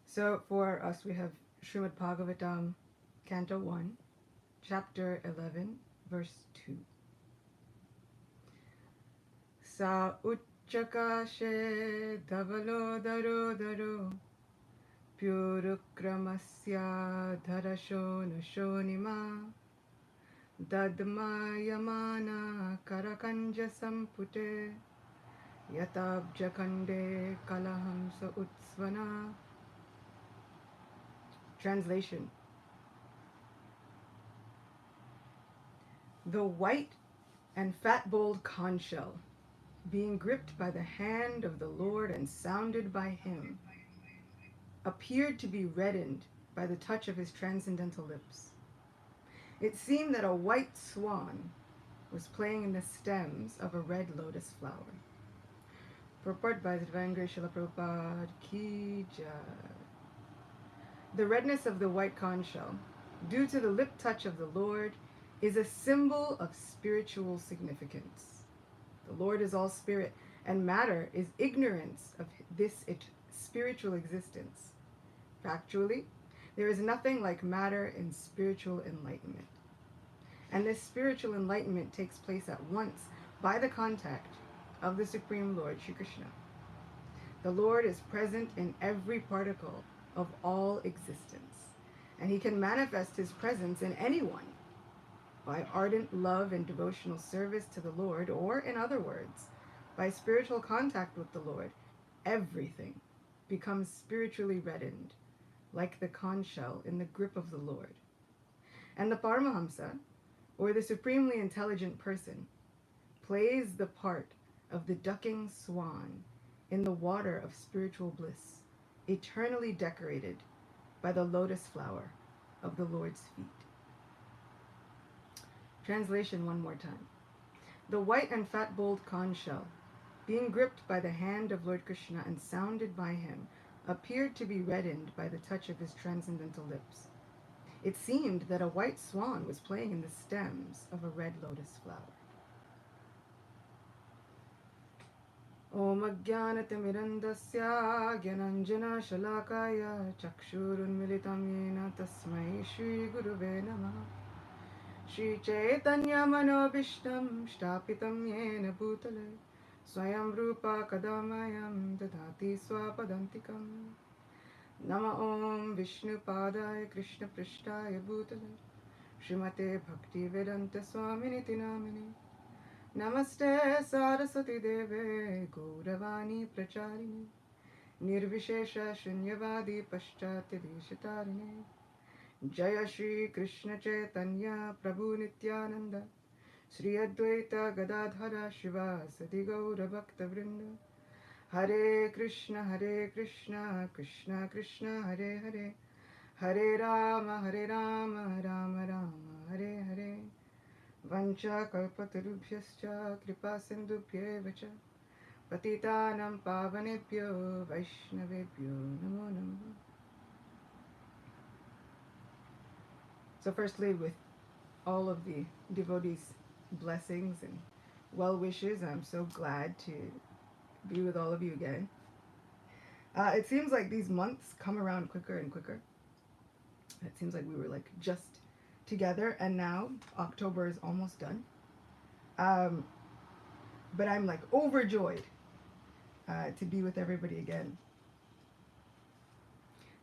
So for us, we have Srimad Bhagavatam, Canto 1, Chapter 11, verse 2. Sa uchakashe davalo daro daro pyurukramasya dharasho nashonima dadmayamana karakanja sampute yatabjakande kalahamsa utsvana. Translation: the white and fat-bowled conch shell, being gripped by the hand of the Lord and sounded by him, appeared to be reddened by the touch of his transcendental lips. It seemed that a white swan was playing in the stems of a red lotus flower. Purport by Divine Srila Prabhupada Ki Jai. The redness of the white conch shell, due to the lip touch of the Lord, is a symbol of spiritual significance. The Lord is all spirit, and matter is ignorance of this spiritual existence. Factually, there is nothing like matter in spiritual enlightenment. And this spiritual enlightenment takes place at once by the contact of the Supreme Lord, Shri Krishna. The Lord is present in every particle of all existence, and he can manifest his presence in anyone by ardent love and devotional service to the Lord, or in other words, by spiritual contact with the Lord. Everything becomes spiritually reddened, like the conch shell in the grip of the Lord. And the Paramahamsa, or the supremely intelligent person, plays the part of the ducking swan in the water of spiritual bliss, eternally decorated by the lotus flower of the Lord's feet. Translation one more time. The white and fat-bowled conch shell, being gripped by the hand of Lord Krishna and sounded by him, appeared to be reddened by the touch of his transcendental lips. It seemed that a white swan was playing in the stems of a red lotus flower. Om Ajnanatirmirandasya Gyananjana Shalakaya Chakshurunmilitam Yena Tasmai Shri Guruve Namah. Shri Chaitanya Manobishtam Shtapitam Yena Bhutale Swayam Rupa Kadamayam Dadati Swapadantikam. Nama Om Vishnu Padaya Krishna Prishtaya Bhutale Srimate Bhakti Vedanta Swaminiti Namini. Namaste Saraswati Deve Gauravani Pracharini Nirvishesha Shunyavadi Paschatya Deshatarine. Jaya Shri Krishna Chaitanya Prabhu Nityananda Sri Advaita Gadadhara Shiva Sadi Gaura Bhakta Vrinda. Hare Krishna Krishna Krishna Hare Hare Hare Rama Rama Rama Hare Hare. Vancha kalpatarubhyascha kripa sindhubhyeva cha patitanam pavanebhyo vaishnavebhyo namo namo. So firstly, with all of the devotees' blessings and well wishes, I'm so glad to be with all of you again. It seems like these months come around quicker and quicker. It seems like we were like just together, and now October is almost done. But I'm like overjoyed to be with everybody again.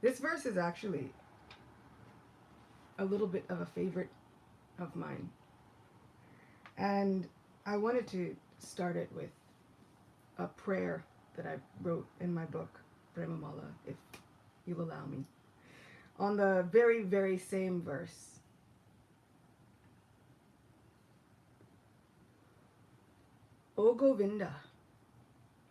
This verse is actually a little bit of a favorite of mine. And I wanted to start it with a prayer that I wrote in my book, Premamala, if you'll allow me. On the very, very same verse. O Govinda,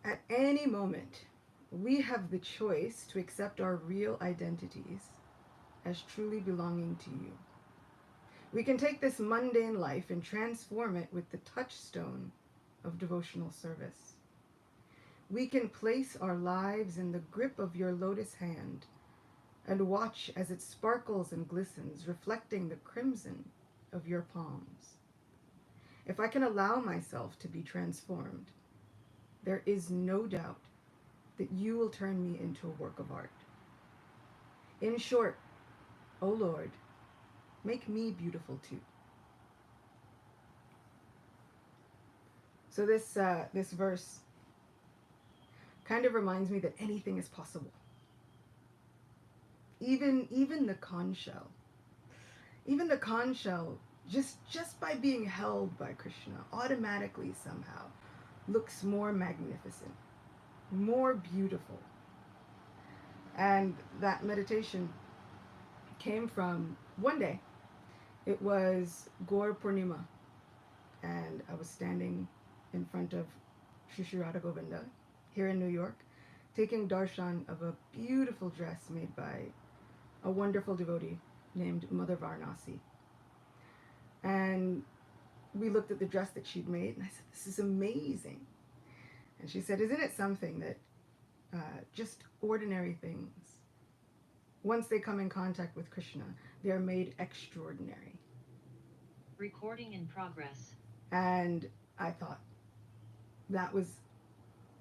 at any moment, we have the choice to accept our real identities as truly belonging to you. We can take this mundane life and transform it with the touchstone of devotional service. We can place our lives in the grip of your lotus hand and watch as it sparkles and glistens, reflecting the crimson of your palms. If I can allow myself to be transformed, there is no doubt that you will turn me into a work of art. In short, O Lord, make me beautiful too. So this verse kind of reminds me that anything is possible. Even the conch shell. Even the conch shell, just by being held by Krishna, automatically somehow looks more magnificent, more beautiful. And that meditation came from one day. It was Gaur Purnima, and I was standing in front of Shri Shri Radha Govinda here in New York, taking darshan of a beautiful dress made by a wonderful devotee named Mother Varanasi. And we looked at the dress that she'd made, and I said, "This is amazing." And she said, "Isn't it something that just ordinary things, once they come in contact with Krishna, they are made extraordinary." Recording in progress. And I thought that was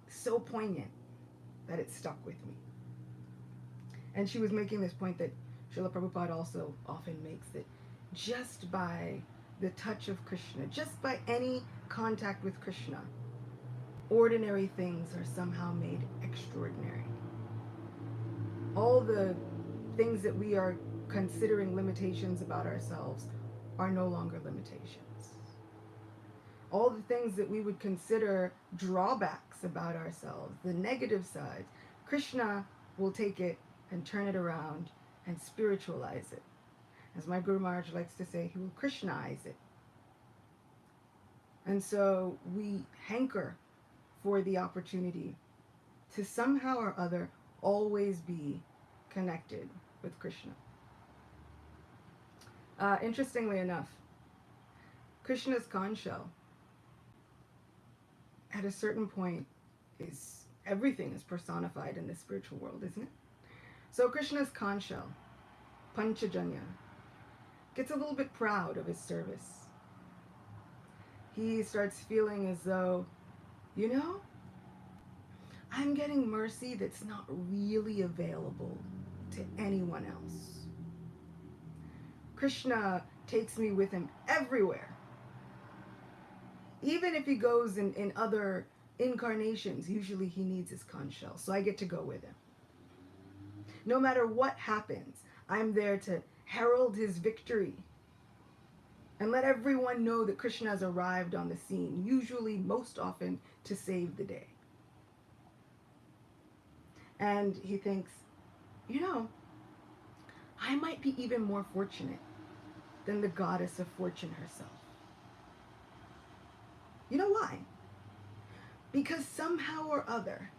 so poignant that it stuck with me. And she was making this point that Srila Prabhupada also often makes, that just by the touch of Krishna, just by any contact with Krishna, ordinary things are somehow made extraordinary. All the things that we are considering limitations about ourselves are no longer limitations. All the things that we would consider drawbacks about ourselves, the negative sides, Krishna will take it and turn it around and spiritualize it. As my Guru Maharaj likes to say, he will Krishnaize it. And so we hanker for the opportunity to somehow or other always be connected with Krishna. Interestingly enough, Krishna's conch shell, at a certain point, is everything is personified in the spiritual world, isn't it? So Krishna's conch shell, Panchajanya, gets a little bit proud of his service. He starts feeling as though, you know, I'm getting mercy that's not really available to anyone else. Krishna takes me with him everywhere. Even if he goes in other incarnations, usually he needs his conch shell, so I get to go with him. No matter what happens, I'm there to herald his victory and let everyone know that Krishna has arrived on the scene, usually most often to save the day. And he thinks, you know, I might be even more fortunate than the goddess of fortune herself. You know why? Because somehow or other,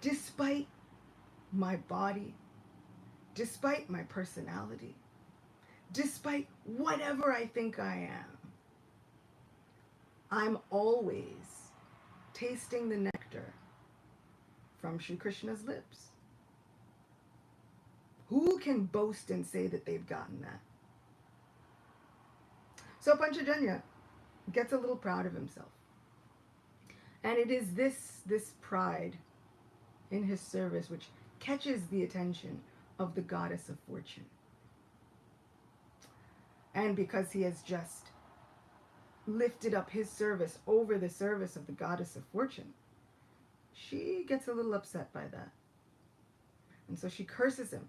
despite my body, despite my personality, despite whatever I think I am, I'm always tasting the nectar from Sri Krishna's lips. Who can boast and say that they've gotten that? So Panchajanya gets a little proud of himself. And it is this pride in his service which catches the attention of the goddess of fortune. And because he has just lifted up his service over the service of the goddess of fortune, she gets a little upset by that. And so she curses him.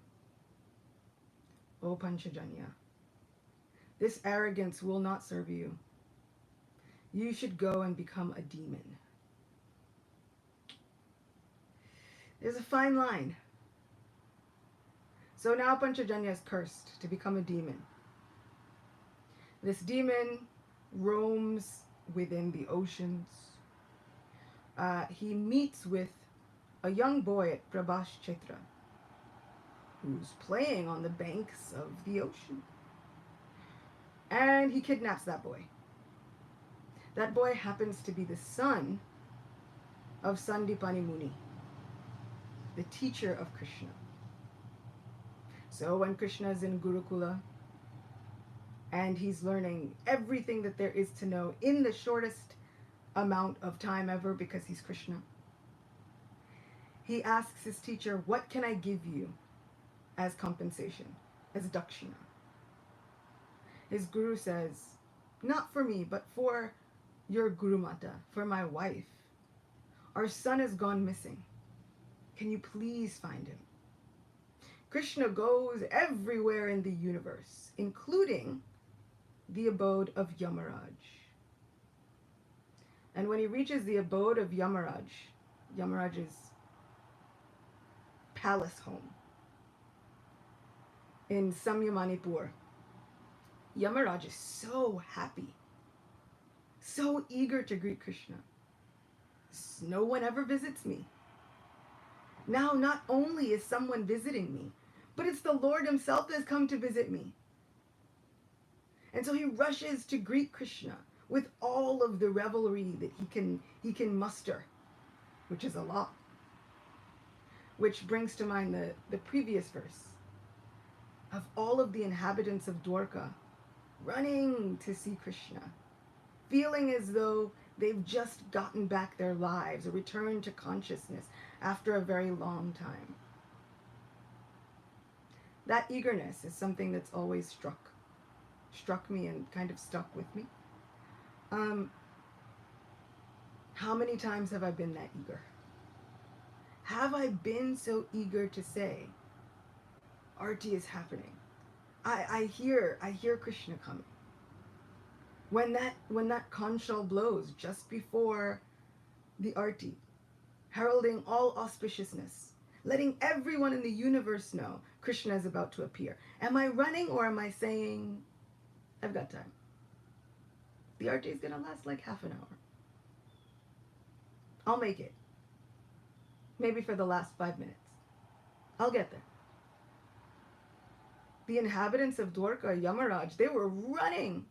O Panchajanya, this arrogance will not serve you. You should go and become a demon. There's a fine line. So now Panchajanya is cursed to become a demon. This demon roams within the oceans. He meets with a young boy at Prabhas Kshetra who's playing on the banks of the ocean. And he kidnaps that boy. That boy happens to be the son of Sandipani Muni, the teacher of Krishna. So when Krishna is in Gurukula and he's learning everything that there is to know in the shortest amount of time ever because he's Krishna, he asks his teacher, "What can I give you as compensation, as dakshina. His guru says, not for me, but for your Guru Mata, for my wife. Our son has gone missing. Can you please find him? Krishna goes everywhere in the universe, including the abode of Yamaraj. And when he reaches the abode of Yamaraj's palace home in Samyamanipur, Yamaraj is so happy, so eager to greet Krishna. No one ever visits me. Now not only is someone visiting me, but it's the Lord himself that's come to visit me. And so he rushes to greet Krishna with all of the revelry that he can muster, which is a lot. Which brings to mind the previous verse of all of the inhabitants of Dwarka running to see Krishna, feeling as though they've just gotten back their lives or returned to consciousness after a very long time. That eagerness is something that's always struck me and kind of stuck with me. How many times have I been that eager? Have I been so eager to say, Arti is happening? I hear Krishna coming. When that conchal blows just before the Arti, heralding all auspiciousness, letting everyone in the universe know Krishna is about to appear. Am I running or am I saying, I've got time? The Arti is going to last like half an hour. I'll make it. Maybe for the last 5 minutes. I'll get there. The inhabitants of Dwarka, Yamaraj, they were running.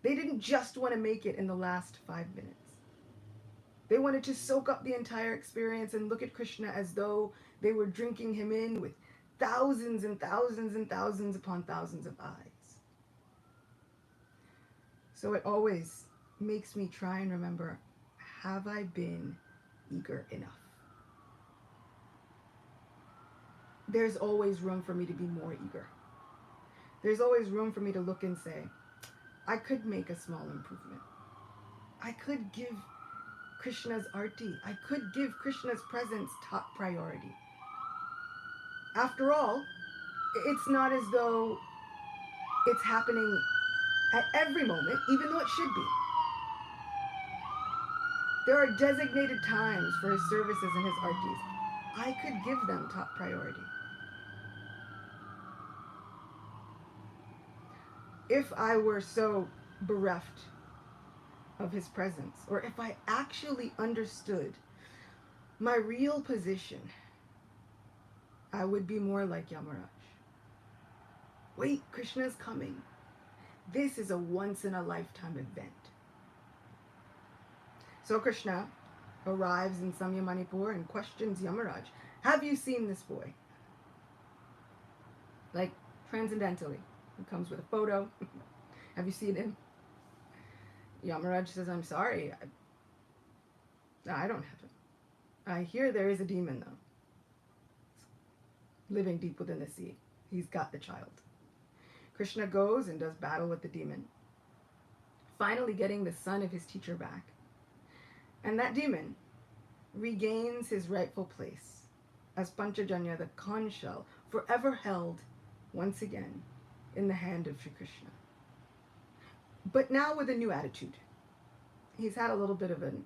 They didn't just want to make it in the last 5 minutes. They wanted to soak up the entire experience and look at Krishna as though they were drinking him in with thousands and thousands and thousands upon thousands of eyes. So it always makes me try and remember, have I been eager enough? There's always room for me to be more eager. There's always room for me to look and say, I could make a small improvement. I could give Krishna's arti. I could give Krishna's presence top priority. After all, it's not as though it's happening at every moment, even though it should be. There are designated times for his services and his artis. I could give them top priority. If I were so bereft of his presence, or if I actually understood my real position, I would be more like Yamaraj. Wait, Krishna's coming. This is a once-in-a-lifetime event. So Krishna arrives in Samyamanipur and questions Yamaraj. Have you seen this boy? Like, transcendentally. He comes with a photo. Have you seen him? Yamaraj says, I'm sorry. I don't have him. I hear there is a demon, though. Living deep within the sea. He's got the child. Krishna goes and does battle with the demon, finally getting the son of his teacher back. And that demon regains his rightful place as Panchajanya, the conch shell, forever held once again in the hand of Sri Krishna. But now with a new attitude. He's had a little bit of an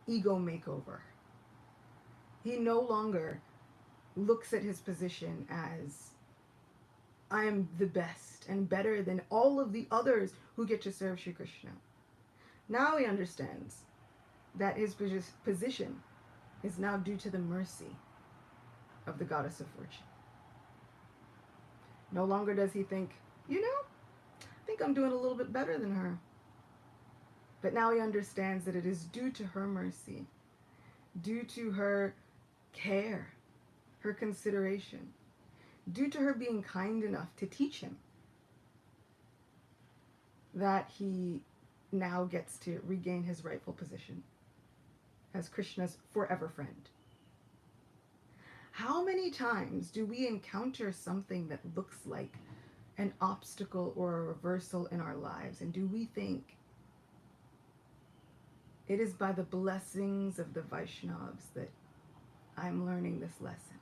ego makeover. He no longer looks at his position as, I am the best and better than all of the others who get to serve Sri Krishna. Now he understands that his position is now due to the mercy of the goddess of fortune. No longer does he think, I think I'm doing a little bit better than her. But now he understands that it is due to her mercy, due to her care, her consideration, due to her being kind enough to teach him, that he now gets to regain his rightful position as Krishna's forever friend. How many times do we encounter something that looks like an obstacle or a reversal in our lives, and do we think it is by the blessings of the Vaishnavas that I'm learning this lesson?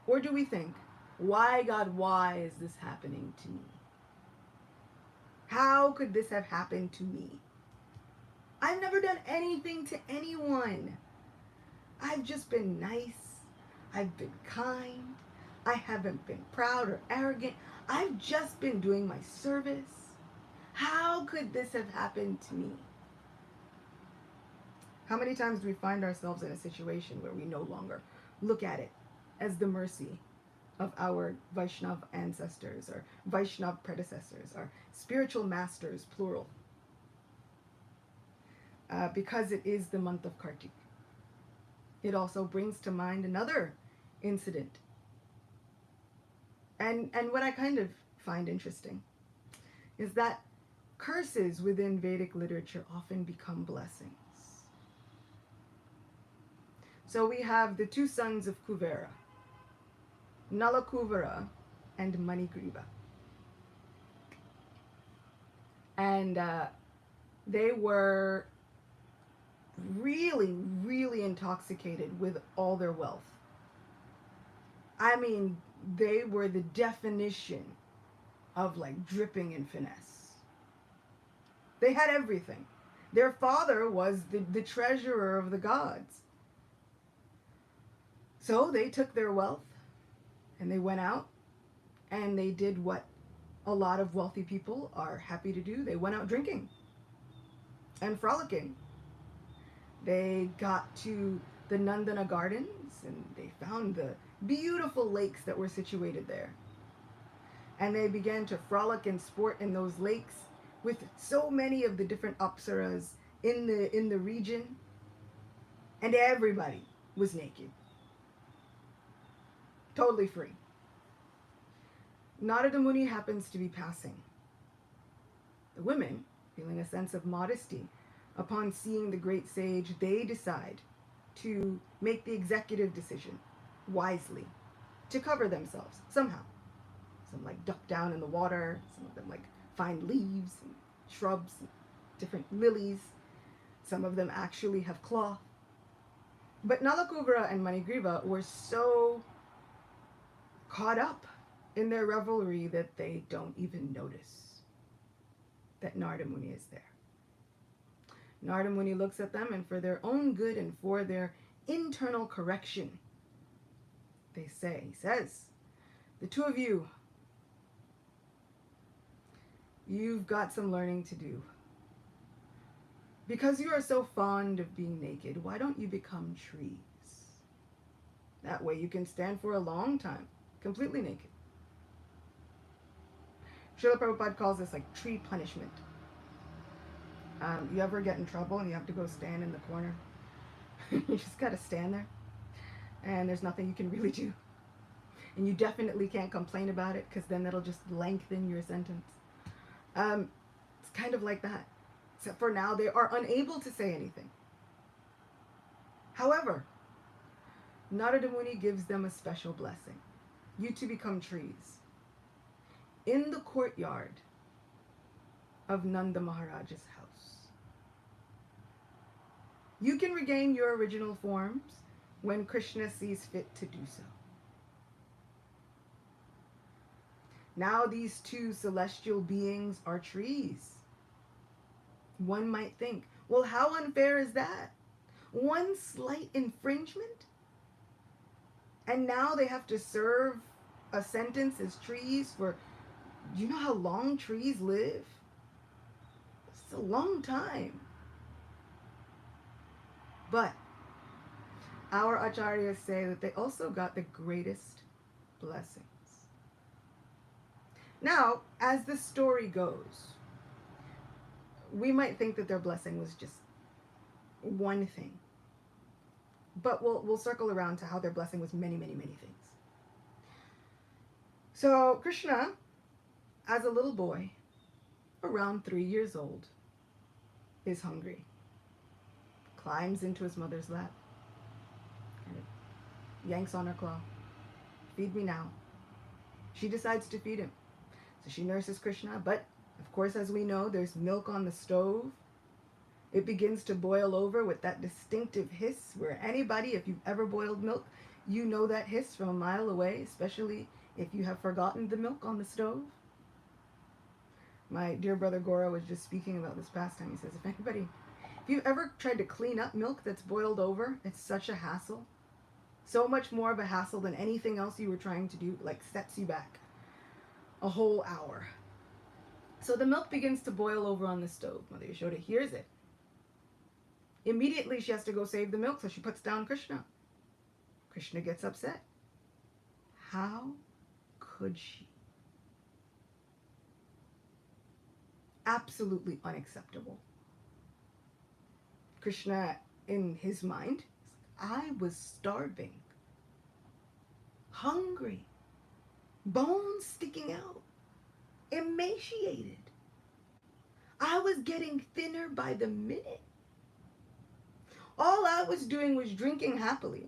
Or do we think, why, God, why is this happening to me? How could this have happened to me? I've never done anything to anyone. I've just been nice. I've been kind. I haven't been proud or arrogant. I've just been doing my service. How could this have happened to me? How many times do we find ourselves in a situation where we no longer look at it as the mercy of our Vaishnav ancestors or Vaishnav predecessors, our spiritual masters, plural, because it is the month of Kartik. It also brings to mind another incident. And what I kind of find interesting is that curses within Vedic literature often become blessings. So we have the two sons of Kuvera, Nala Kuvera and Manigriva. And they were really, really intoxicated with all their wealth. I mean, they were the definition of like dripping in finesse. They had everything. Their father was the treasurer of the gods. So they took their wealth and they went out and they did what a lot of wealthy people are happy to do. They went out drinking and frolicking. They got to the Nandana gardens and they found the beautiful lakes that were situated there. And they began to frolic and sport in those lakes with so many of the different apsaras in the region. And everybody was naked. Totally free. Narada Muni happens to be passing. The women, feeling a sense of modesty, upon seeing the great sage, they decide to make the executive decision, wisely, to cover themselves somehow. Some like duck down in the water, some of them like find leaves and shrubs, and different lilies. Some of them actually have cloth. But Nalakuvara and Manigriva were so caught up in their revelry that they don't even notice that Narada Muni is there. Narada Muni looks at them, and for their own good and for their internal correction, he says, the two of you, you've got some learning to do. Because you are so fond of being naked, why don't you become trees? That way you can stand for a long time, completely naked. Srila Prabhupada calls this like tree punishment. You ever get in trouble and you have to go stand in the corner? You just got to stand there. And there's nothing you can really do. And you definitely can't complain about it because then that'll just lengthen your sentence. It's kind of like that. Except for now, they are unable to say anything. However, Narada Muni gives them a special blessing. You to become trees. In the courtyard of Nanda Maharaja's house. You can regain your original forms when Krishna sees fit to do so. Now these two celestial beings are trees. One might think, well, how unfair is that? One slight infringement? And now they have to serve a sentence as trees for, do you know how long trees live? It's a long time. But our acharyas say that they also got the greatest blessings. Now, as the story goes, we might think that their blessing was just one thing. But we'll circle around to how their blessing was many, many, many things. So Krishna, as a little boy, around 3 years old, is hungry. Climbs into his mother's lap. Kind of yanks on her claw. Feed me now. She decides to feed him. So she nurses Krishna, but of course, as we know, there's milk on the stove. It begins to boil over with that distinctive hiss where anybody, if you've ever boiled milk, you know that hiss from a mile away, especially if you have forgotten the milk on the stove. My dear brother Gora was just speaking about this past time. He says, if you've ever tried to clean up milk that's boiled over, it's such a hassle. So much more of a hassle than anything else you were trying to do, like sets you back a whole hour. So the milk begins to boil over on the stove. Mother Yashoda hears it. Immediately she has to go save the milk, so she puts down Krishna. Krishna gets upset. How could she? Absolutely unacceptable. Krishna, in his mind, I was starving, hungry, bones sticking out, emaciated. I was getting thinner by the minute. All I was doing was drinking happily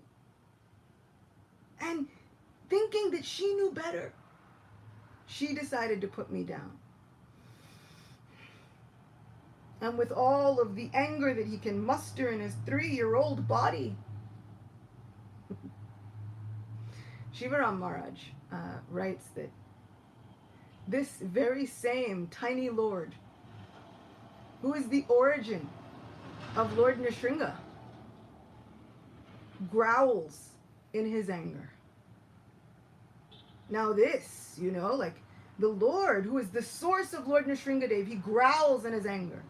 and thinking that she knew better. She decided to put me down. And with all of the anger that he can muster in his 3-year-old body, Shivaram Maharaj writes that this very same tiny Lord, who is the origin of Lord Nrsimha, growls in his anger. Now this, like the Lord, who is the source of Lord Nrsimhadev, he growls in his anger.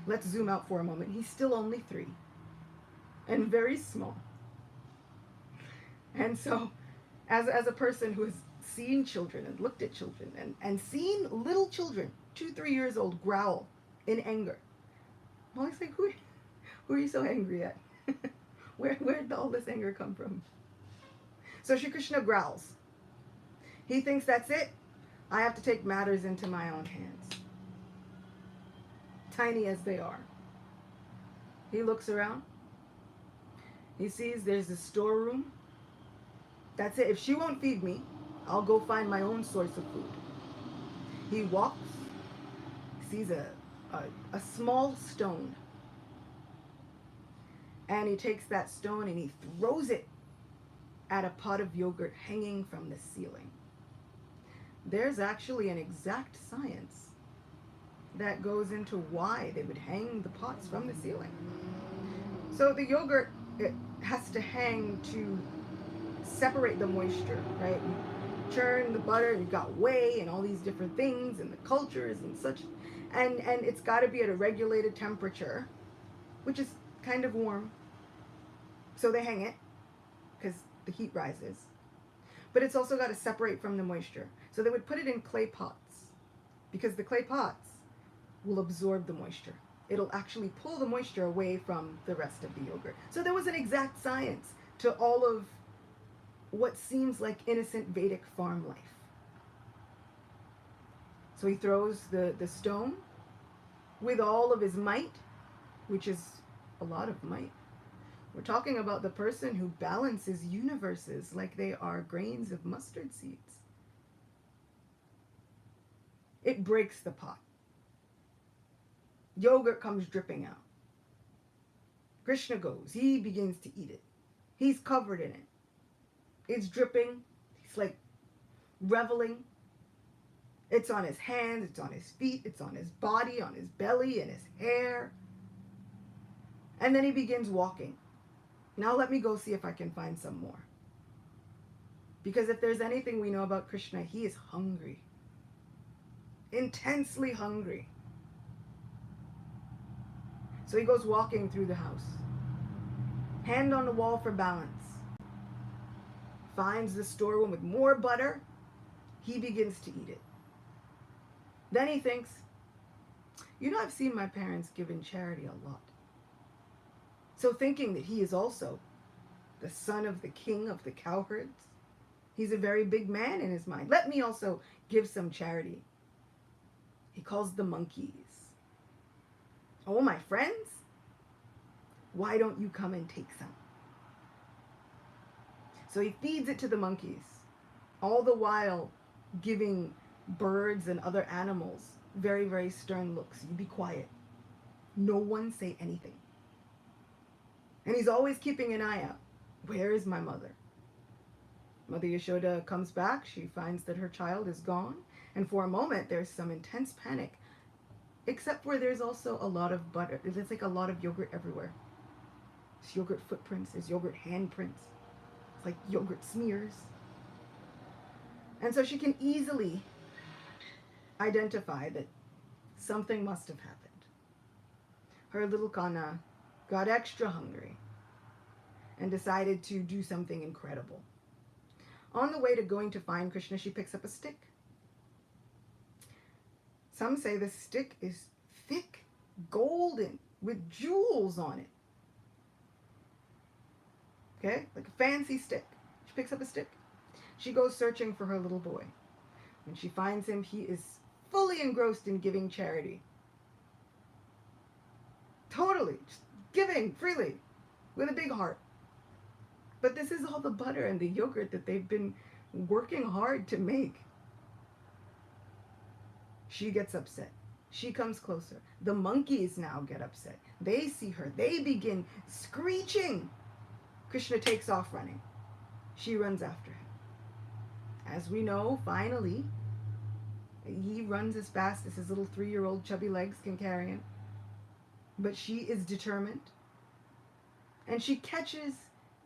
Let's zoom out for a moment. He's still only 3 and very small. And so, as a person who has seen children and looked at children and seen little children, 2-3 years old, growl in anger, I'm always like, who are you so angry at? Where did all this anger come from? So Shri Krishna growls. He thinks that's it. I have to take matters into my own hands. Tiny as they are. He looks around. He sees there's a storeroom. That's it. If she won't feed me, I'll go find my own source of food. He walks, sees a small stone. And he takes that stone and he throws it at a pot of yogurt hanging from the ceiling. There's actually an exact science that goes into why they would hang the pots from the ceiling. So the yogurt, it has to hang to separate the moisture, right? You churn the butter, you've got whey and all these different things and the cultures and such, and it's got to be at a regulated temperature, which is kind of warm. So they hang it because the heat rises, but it's also got to separate from the moisture. So they would put it in clay pots because the clay pots will absorb the moisture. It'll actually pull the moisture away from the rest of the yogurt. So there was an exact science to all of what seems like innocent Vedic farm life. So he throws the stone with all of his might, which is a lot of might. We're talking about the person who balances universes like they are grains of mustard seeds. It breaks the pot. Yogurt comes dripping out. Krishna goes. He begins to eat it. He's covered in it. It's dripping. He's like reveling. It's on his hands. It's on his feet. It's on his body, on his belly, and his hair. And then he begins walking. Now let me go see if I can find some more. Because if there's anything we know about Krishna, he is hungry. Intensely hungry. So he goes walking through the house. Hand on the wall for balance. Finds the storeroom with more butter. He begins to eat it. Then he thinks, I've seen my parents give in charity a lot. So thinking that he is also the son of the king of the cowherds, he's a very big man in his mind. Let me also give some charity. He calls the monkeys. Oh, my friends, why don't you come and take some? So he feeds it to the monkeys, all the while giving birds and other animals very, very stern looks. You be quiet. No one say anything. And he's always keeping an eye out. Where is my mother? Mother Yashoda comes back. She finds that her child is gone. And for a moment, there's some intense panic. Except where there's also a lot of butter. There's like a lot of yogurt everywhere. There's yogurt footprints. There's yogurt handprints. It's like yogurt smears. And so she can easily identify that something must have happened. Her little Kana got extra hungry and decided to do something incredible. On the way to going to find Krishna, she picks up a stick. Some say the stick is thick, golden, with jewels on it. Okay? Like a fancy stick. She picks up a stick. She goes searching for her little boy. When she finds him, he is fully engrossed in giving charity. Totally. Just giving freely. With a big heart. But this is all the butter and the yogurt that they've been working hard to make. She gets upset. She comes closer. The monkeys now get upset. They see her. They begin screeching. Krishna takes off running. She runs after him. As we know, finally, he runs as fast as his little 3-year-old chubby legs can carry him. But she is determined. And she catches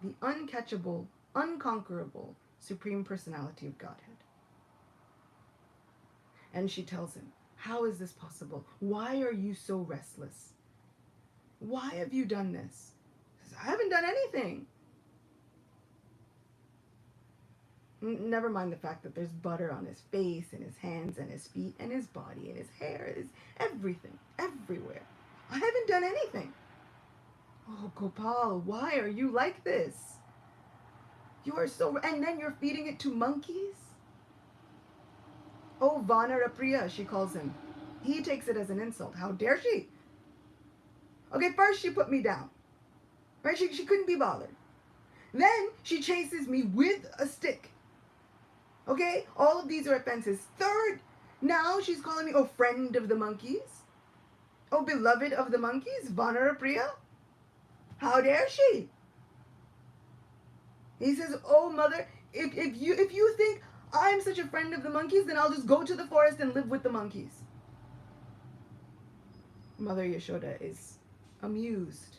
the uncatchable, unconquerable Supreme Personality of Godhead. And she tells him, how is this possible? Why are you so restless? Why have you done this? He says, I haven't done anything. Never mind the fact that there's butter on his face and his hands and his feet and his body and his hair, his everything, everywhere. I haven't done anything. Oh, Gopal, why are you like this? You are so... And then you're feeding it to monkeys? Oh, Vanarapriya, she calls him. He takes it as an insult. How dare she? Okay, first she put me down. Right? She couldn't be bothered. Then she chases me with a stick. Okay? All of these are offenses. Third, now she's calling me, oh, friend of the monkeys. Oh, beloved of the monkeys, Vanarapriya. How dare she? He says, oh, mother, if you think I'm such a friend of the monkeys, then I'll just go to the forest and live with the monkeys. Mother Yashoda is amused.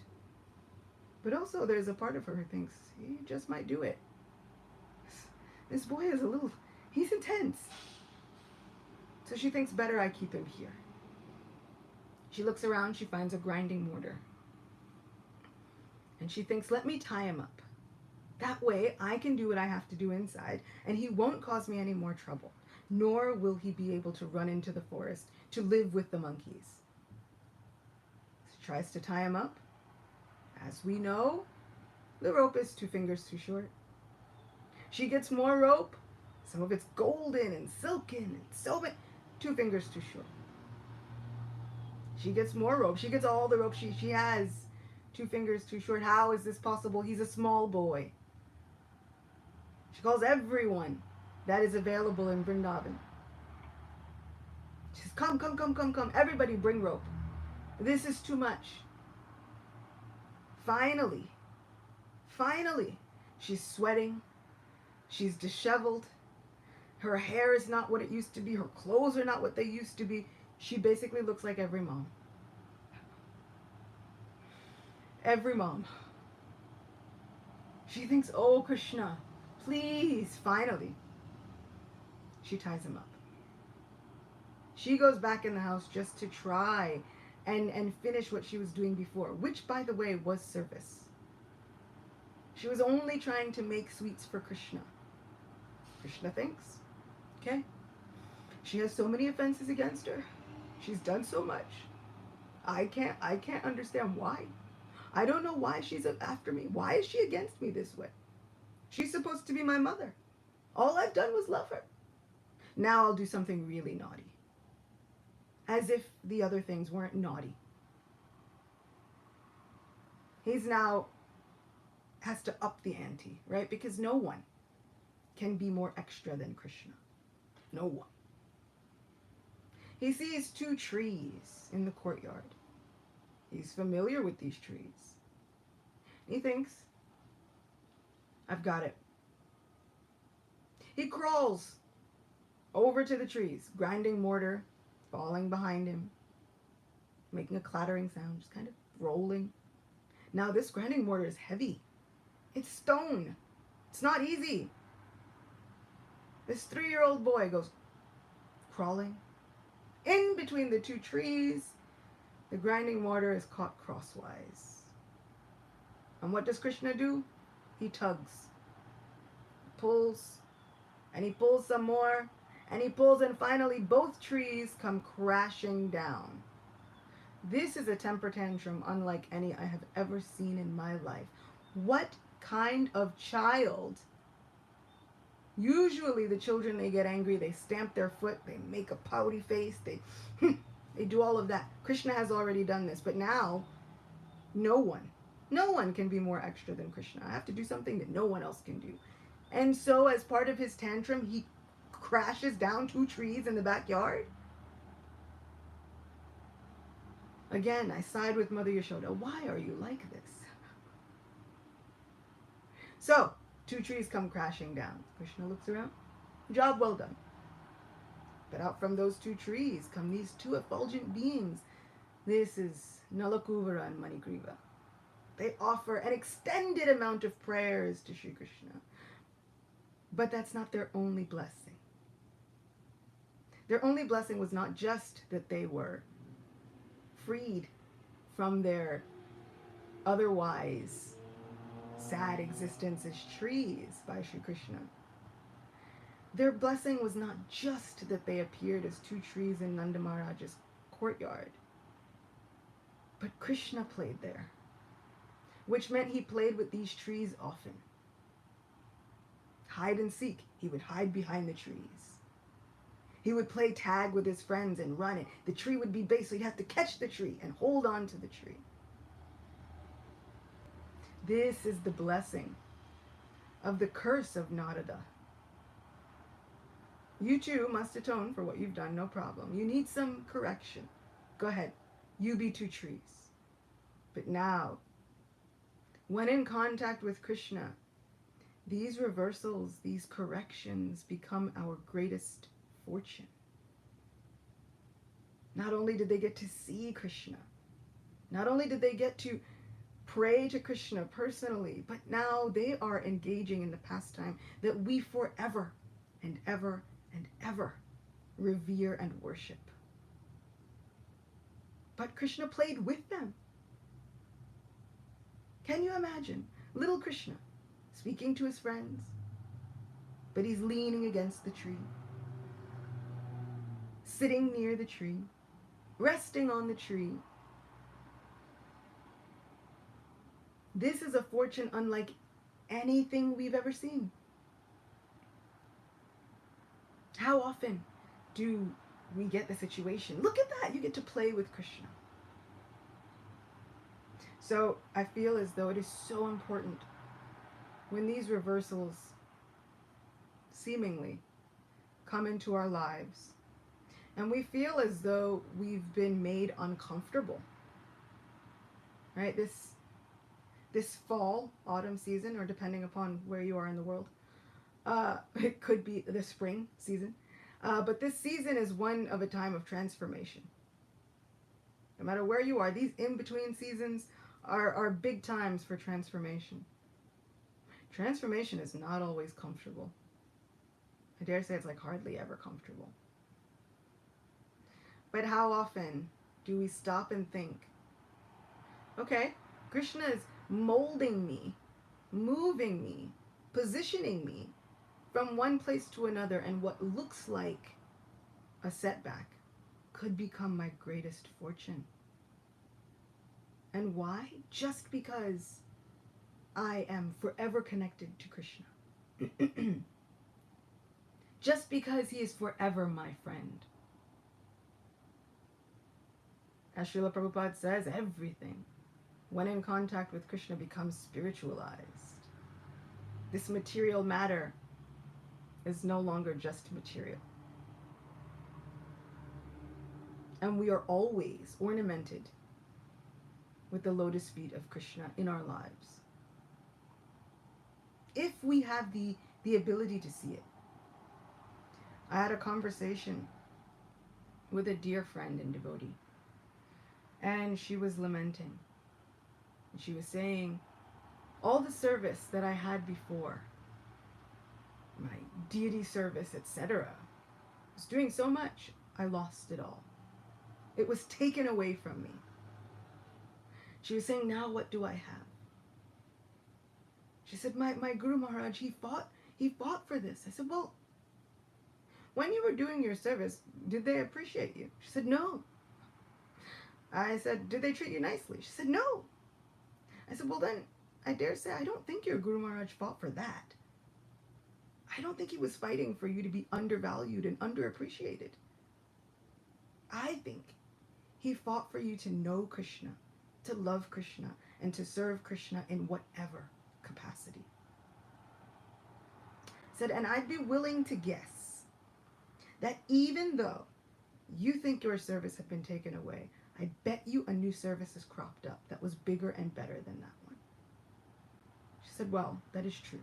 But also there's a part of her who thinks he just might do it. This boy is he's intense. So she thinks better I keep him here. She looks around, she finds a grinding mortar. And she thinks, let me tie him up. That way I can do what I have to do inside, and he won't cause me any more trouble, nor will he be able to run into the forest to live with the monkeys. She tries to tie him up. As we know, the rope is 2 fingers too short. She gets more rope. Some of it's golden and silken and so big. 2 fingers too short. She gets more rope. She gets all the rope she has. 2 fingers too short. How is this possible? He's a small boy. She calls everyone that is available in Vrindavan. She says, come. Everybody bring rope. This is too much. Finally, she's sweating. She's disheveled. Her hair is not what it used to be. Her clothes are not what they used to be. She basically looks like every mom. Every mom. She thinks, oh, Krishna, please, finally. She ties him up. She goes back in the house just to try and finish what she was doing before, which, by the way, was service. She was only trying to make sweets for Krishna. Krishna thinks, okay, she has so many offenses against her. She's done so much. I can't understand why. I don't know why she's after me. Why is she against me this way? She's supposed to be my mother. All I've done was love her. Now I'll do something really naughty. As if the other things weren't naughty. He's now has to up the ante, right? Because no one can be more extra than Krishna. No one. He sees two trees in the courtyard. He's familiar with these trees. He thinks, I've got it. He crawls over to the trees, grinding mortar, falling behind him, making a clattering sound, just kind of rolling. Now this grinding mortar is heavy. It's stone. It's not easy. This 3-year-old boy goes crawling. In between the two trees, the grinding mortar is caught crosswise. And what does Krishna do? He tugs, pulls, and he pulls some more, and he pulls, and finally both trees come crashing down. This is a temper tantrum unlike any I have ever seen in my life. What kind of child? Usually the children, they get angry, they stamp their foot, they make a pouty face, they do all of that. Krishna has already done this, but now no one can be more extra than Krishna. I have to do something that no one else can do. And so as part of his tantrum, he crashes down two trees in the backyard. Again, I side with Mother Yashoda. Why are you like this? So, two trees come crashing down. Krishna looks around. Job well done. But out from those two trees come these two effulgent beings. This is Nalakuvara and Manigriva. They offer an extended amount of prayers to Sri Krishna. But that's not their only blessing. Their only blessing was not just that they were freed from their otherwise sad existence as trees by Sri Krishna. Their blessing was not just that they appeared as two trees in Nanda Maharaj's courtyard, but Krishna played there, which meant he played with these trees often. Hide and seek, he would hide behind the trees. He would play tag with his friends and run it. The tree would be big, so he'd have to catch the tree and hold on to the tree. This is the blessing of the curse of Narada. You too must atone for what you've done, no problem. You need some correction. Go ahead, you be two trees. But now, when in contact with Krishna, these reversals, these corrections become our greatest fortune. Not only did they get to see Krishna, not only did they get to pray to Krishna personally, but now they are engaging in the pastime that we forever and ever and ever revere and worship. But Krishna played with them. Can you imagine little Krishna speaking to his friends, but he's leaning against the tree, sitting near the tree, resting on the tree. This is a fortune unlike anything we've ever seen. How often do we get the situation? Look at that, you get to play with Krishna. So I feel as though it is so important when these reversals seemingly come into our lives and we feel as though we've been made uncomfortable, right? This fall, autumn season, or depending upon where you are in the world, it could be the spring season, but this season is one of a time of transformation. No matter where you are, these in-between seasons are big times for transformation. Transformation is not always comfortable. I dare say it's like hardly ever comfortable. But how often do we stop and think, okay, Krishna is molding me, moving me, positioning me from one place to another, and what looks like a setback could become my greatest fortune. And why? Just because I am forever connected to Krishna. Just because he is forever my friend. As Srila Prabhupada says, everything, when in contact with Krishna, becomes spiritualized. This material matter is no longer just material. And we are always ornamented with the lotus feet of Krishna in our lives. If we have the ability to see it. I had a conversation with a dear friend and devotee, and she was lamenting. And she was saying, all the service that I had before, my deity service, etc., was doing so much, I lost it all. It was taken away from me. She was saying, now what do I have? She said, my Guru Maharaj, he fought for this. I said, well, when you were doing your service, did they appreciate you? She said, no. I said, did they treat you nicely? She said, no. I said, well then, I dare say, I don't think your Guru Maharaj fought for that. I don't think he was fighting for you to be undervalued and underappreciated. I think he fought for you to know Krishna, to love Krishna, and to serve Krishna in whatever capacity. Said, and I'd be willing to guess that even though you think your service had been taken away, I bet you a new service has cropped up that was bigger and better than that one. She said, well, that is true.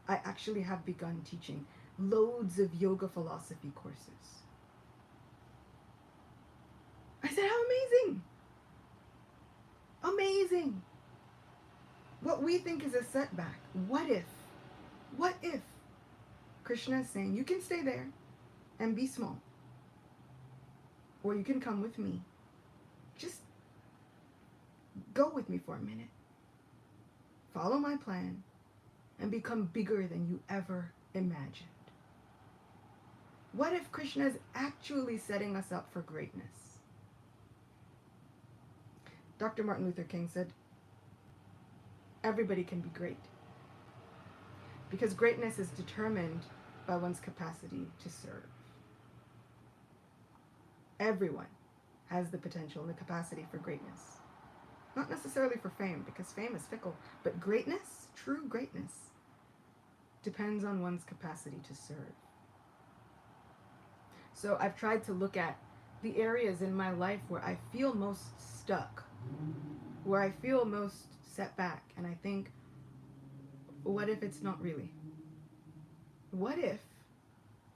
I actually have begun teaching loads of yoga philosophy courses. I said, how amazing! Amazing! What we think is a setback. What if Krishna is saying, you can stay there and be small, or you can come with me. Just go with me for a minute. Follow my plan and become bigger than you ever imagined. What if Krishna is actually setting us up for greatness? Dr. Martin Luther King said, everybody can be great, because greatness is determined by one's capacity to serve. Everyone has the potential and the capacity for greatness. Not necessarily for fame, because fame is fickle, but greatness, true greatness, depends on one's capacity to serve. So I've tried to look at the areas in my life where I feel most stuck, where I feel most set back, and I think, what if it's not really? What if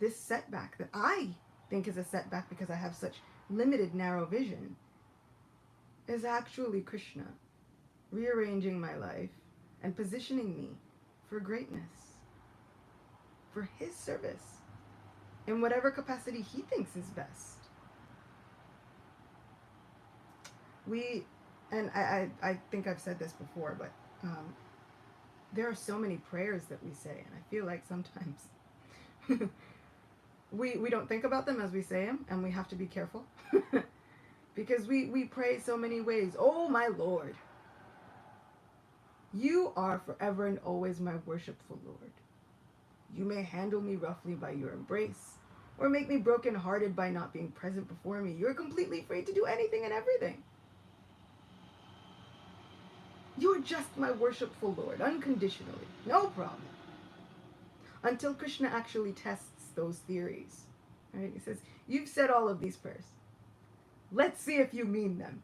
this setback that I think is a setback because I have such limited, narrow vision is actually Krishna rearranging my life and positioning me for greatness, for his service, in whatever capacity he thinks is best. And I think I've said this before, but there are so many prayers that we say, and I feel like sometimes we don't think about them as we say them, and we have to be careful. Because we pray so many ways. Oh, my Lord, you are forever and always my worshipful Lord. You may handle me roughly by your embrace, or make me broken-hearted by not being present before me. You're completely free to do anything and everything. You're just my worshipful Lord, unconditionally, no problem. Until Krishna actually tests those theories. Right? He says, you've said all of these prayers. Let's see if you mean them.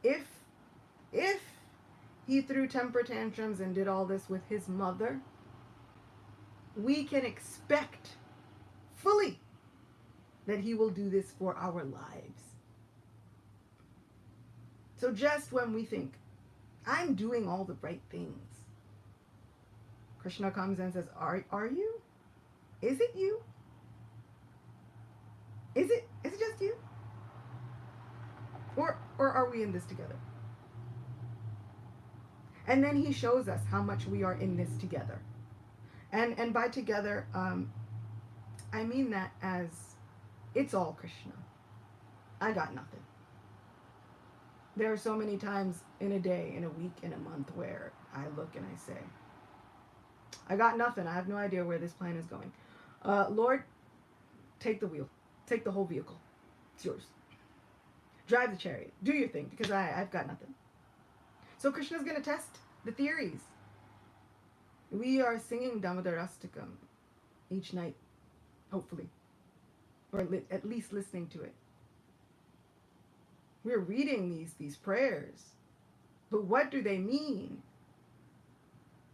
If he threw temper tantrums and did all this with his mother, we can expect fully that he will do this for our lives. So just when we think, I'm doing all the right things, Krishna comes and says, are you? Is it you? Is it just you? Or are we in this together? And then he shows us how much we are in this together. And by together, I mean that as it's all Krishna. I got nothing. There are so many times in a day, in a week, in a month where I look and I say, I got nothing. I have no idea where this plane is going. Lord, take the wheel. Take the whole vehicle. It's yours. Drive the chariot. Do your thing, because I've got nothing. So Krishna's going to test the theories. We are singing Damodarastakam each night, hopefully, or at least listening to it. We're reading these prayers, but what do they mean?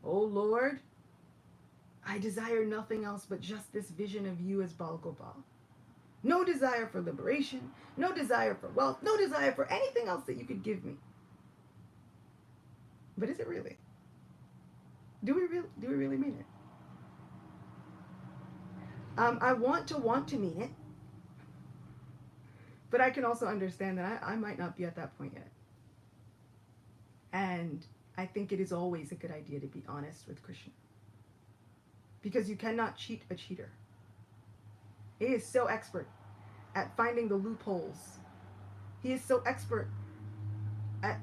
Oh Lord, I desire nothing else but just this vision of you as Balgopal. No desire for liberation, no desire for wealth, no desire for anything else that you could give me. But is it really? Do we really mean it? I want to mean it, but I can also understand that I might not be at that point yet. And I think it is always a good idea to be honest with Krishna, because you cannot cheat a cheater. He is so expert at finding the loopholes. He is so expert at,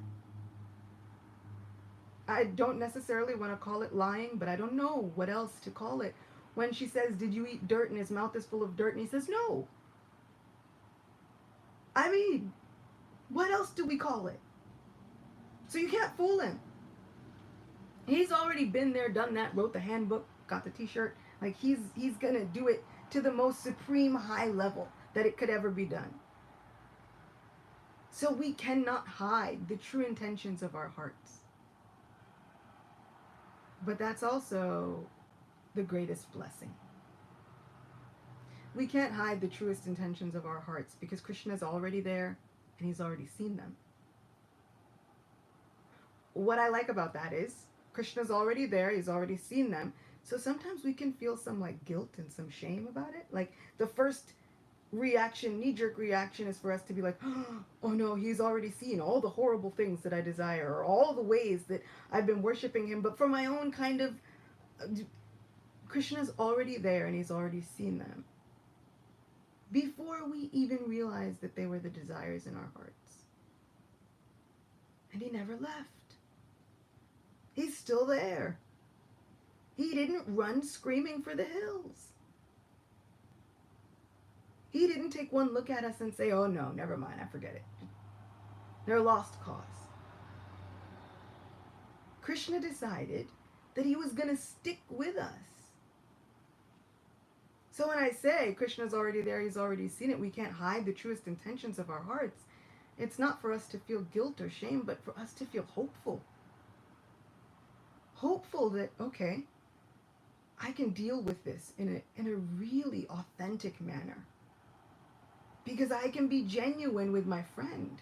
I don't necessarily want to call it lying, but I don't know what else to call it. When she says, did you eat dirt? And his mouth is full of dirt. And he says, no. I mean, what else do we call it? So you can't fool him. He's already been there, done that, wrote the handbook, got the t-shirt. Like he's going to do it to the most supreme high level that it could ever be done. So we cannot hide the true intentions of our hearts. But that's also the greatest blessing. We can't hide the truest intentions of our hearts because Krishna is already there and he's already seen them. What I like about that is Krishna's already there, he's already seen them. So sometimes we can feel some like guilt and some shame about it. Like the first reaction, knee-jerk reaction is for us to be like, oh no, he's already seen all the horrible things that I desire or all the ways that I've been worshiping him. But for my own kind of, Krishna's already there and he's already seen them before we even realized that they were the desires in our hearts. And he never left. He's still there. He didn't run screaming for the hills. He didn't take one look at us and say, oh no, never mind, I forget it. They're lost cause. Krishna decided that he was going to stick with us. So when I say Krishna's already there, he's already seen it, we can't hide the truest intentions of our hearts, it's not for us to feel guilt or shame, but for us to feel hopeful. Hopeful that, okay, I can deal with this in a really authentic manner. Because I can be genuine with my friend.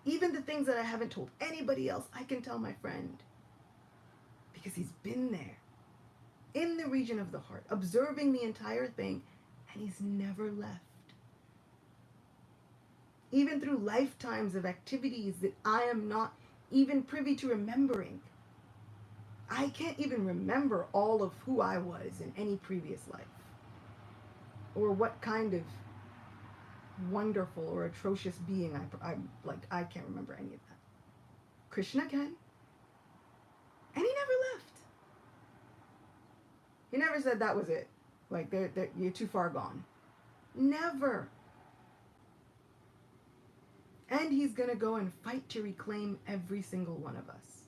Even the things that I haven't told anybody else, I can tell my friend. Because he's been there. In the region of the heart. Observing the entire thing. And he's never left. Even through lifetimes of activities that I am not even privy to remembering. I can't even remember all of who I was in any previous life. Or what kind of wonderful or atrocious being I can't remember any of that. Krishna can. And he never left. He never said that was it. Like, you're too far gone. Never. And he's going to go and fight to reclaim every single one of us.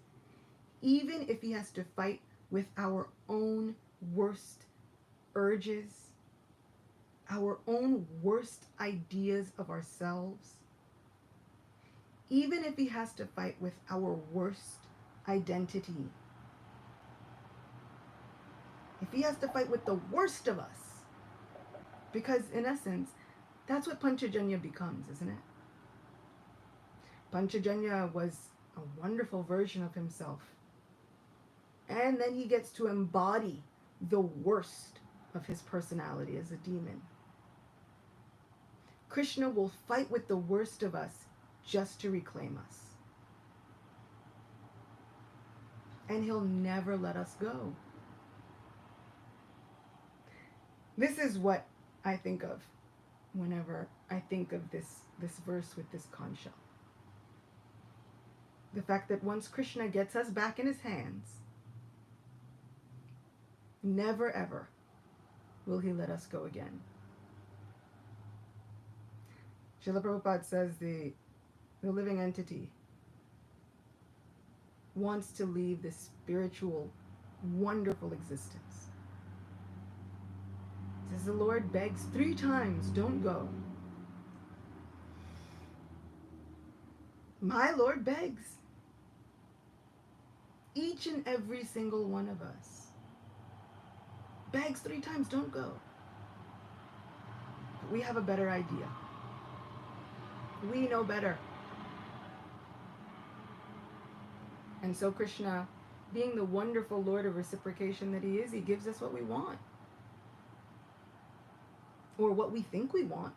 Even if he has to fight with our own worst urges, our own worst ideas of ourselves, even if he has to fight with our worst identity, if he has to fight with the worst of us, because in essence, that's what Panchajanya becomes, isn't it? Panchajanya was a wonderful version of himself. And then he gets to embody the worst of his personality as a demon. Krishna will fight with the worst of us just to reclaim us. And he'll never let us go. This is what I think of whenever I think of this verse with this conch shell. The fact that once Krishna gets us back in his hands, never ever will he let us go again. Srila Prabhupada says the living entity wants to leave this spiritual, wonderful existence. It says the Lord begs 3 times, don't go. My Lord begs. Each and every single one of us begs 3 times, don't go. But we have a better idea. We know better. And so Krishna, being the wonderful Lord of reciprocation that he is, he gives us what we want. Or what we think we want.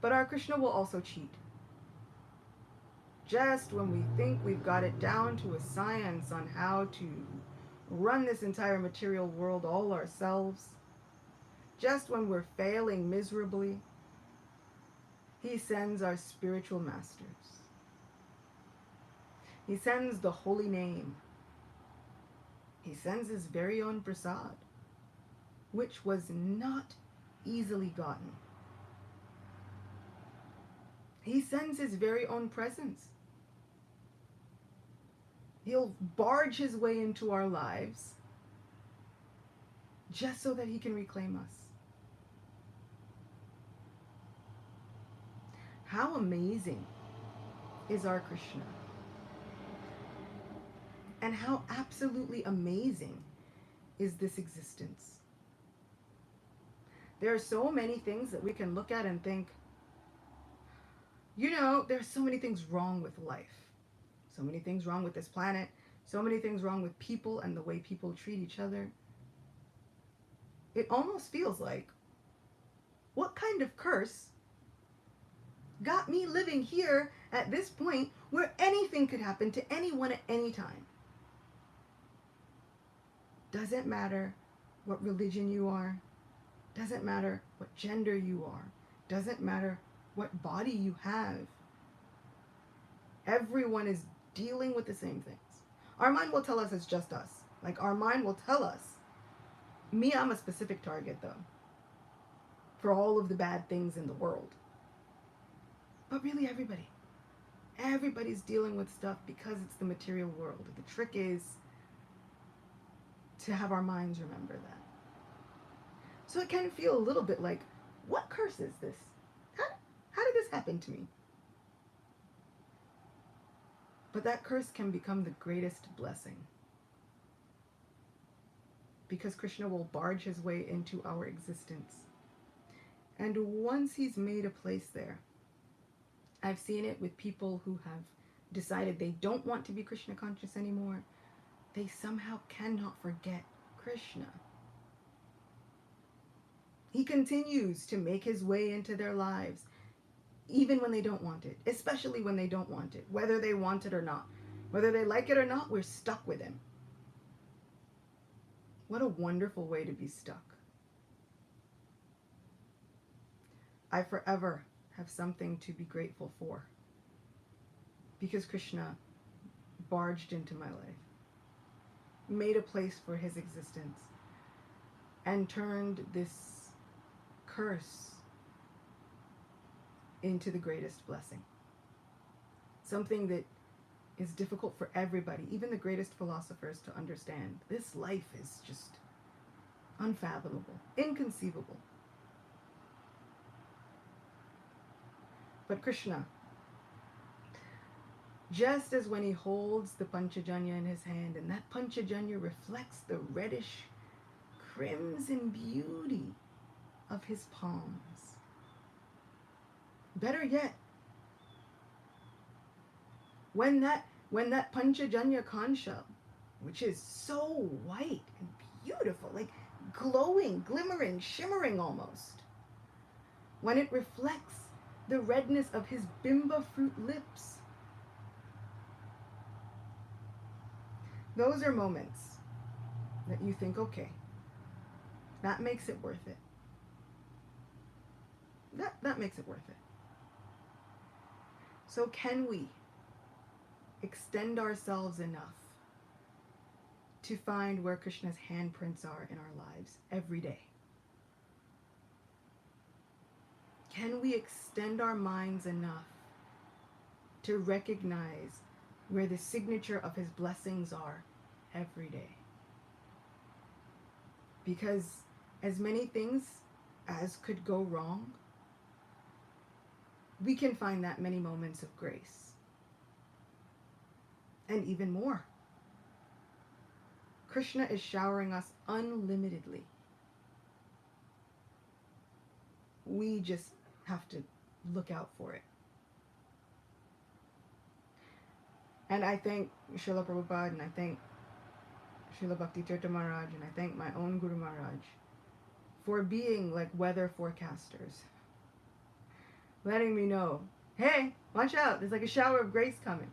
But our Krishna will also cheat. Just when we think we've got it down to a science on how to run this entire material world all ourselves, just when we're failing miserably, he sends our spiritual masters. He sends the holy name. He sends his very own prasad, which was not easily gotten. He sends his very own presence. He'll barge his way into our lives just so that he can reclaim us. How amazing is our Krishna? And how absolutely amazing is this existence? There are so many things that we can look at and think, you know, there's so many things wrong with life. So many things wrong with this planet. So many things wrong with people and the way people treat each other. It almost feels like, what kind of curse got me living here at this point where anything could happen to anyone at any time? Doesn't matter what religion you are. Doesn't matter what gender you are. Doesn't matter what body you have. Everyone is dealing with the same things. Our mind will tell us it's just us. Like, our mind will tell us, me, I'm a specific target though, for all of the bad things in the world. But really everybody's dealing with stuff because it's the material world. The trick is to have our minds remember that. So it can feel a little bit like, what curse is this? How did this happen to me? But that curse can become the greatest blessing. Because Krishna will barge his way into our existence. And once he's made a place there, I've seen it with people who have decided they don't want to be Krishna conscious anymore. They somehow cannot forget Krishna. He continues to make his way into their lives, even when they don't want it, especially when they don't want it, whether they want it or not. Whether they like it or not, we're stuck with him. What a wonderful way to be stuck. I forever have something to be grateful for, because Krishna barged into my life, made a place for his existence, and turned this curse into the greatest blessing. Something that is difficult for everybody, even the greatest philosophers, to understand. This life is just unfathomable, inconceivable. But Krishna, just as when he holds the Panchajanya in his hand, and that Panchajanya reflects the reddish crimson beauty of his palms. Better yet, when that Panchajanya conch shell, which is so white and beautiful, like glowing, glimmering, shimmering almost, when it reflects the redness of his bimba fruit lips, those are moments that you think, okay, that makes it worth it. That makes it worth it. So can we extend ourselves enough to find where Krishna's handprints are in our lives every day? Can we extend our minds enough to recognize where the signature of his blessings are every day. Because as many things as could go wrong, we can find that many moments of grace. And even more. Krishna is showering us unlimitedly. We just have to look out for it. And I thank Srila Prabhupada, and I thank Srila Bhakti Tirtha Maharaj, and I thank my own Guru Maharaj for being like weather forecasters. Letting me know, hey, watch out, there's like a shower of grace coming.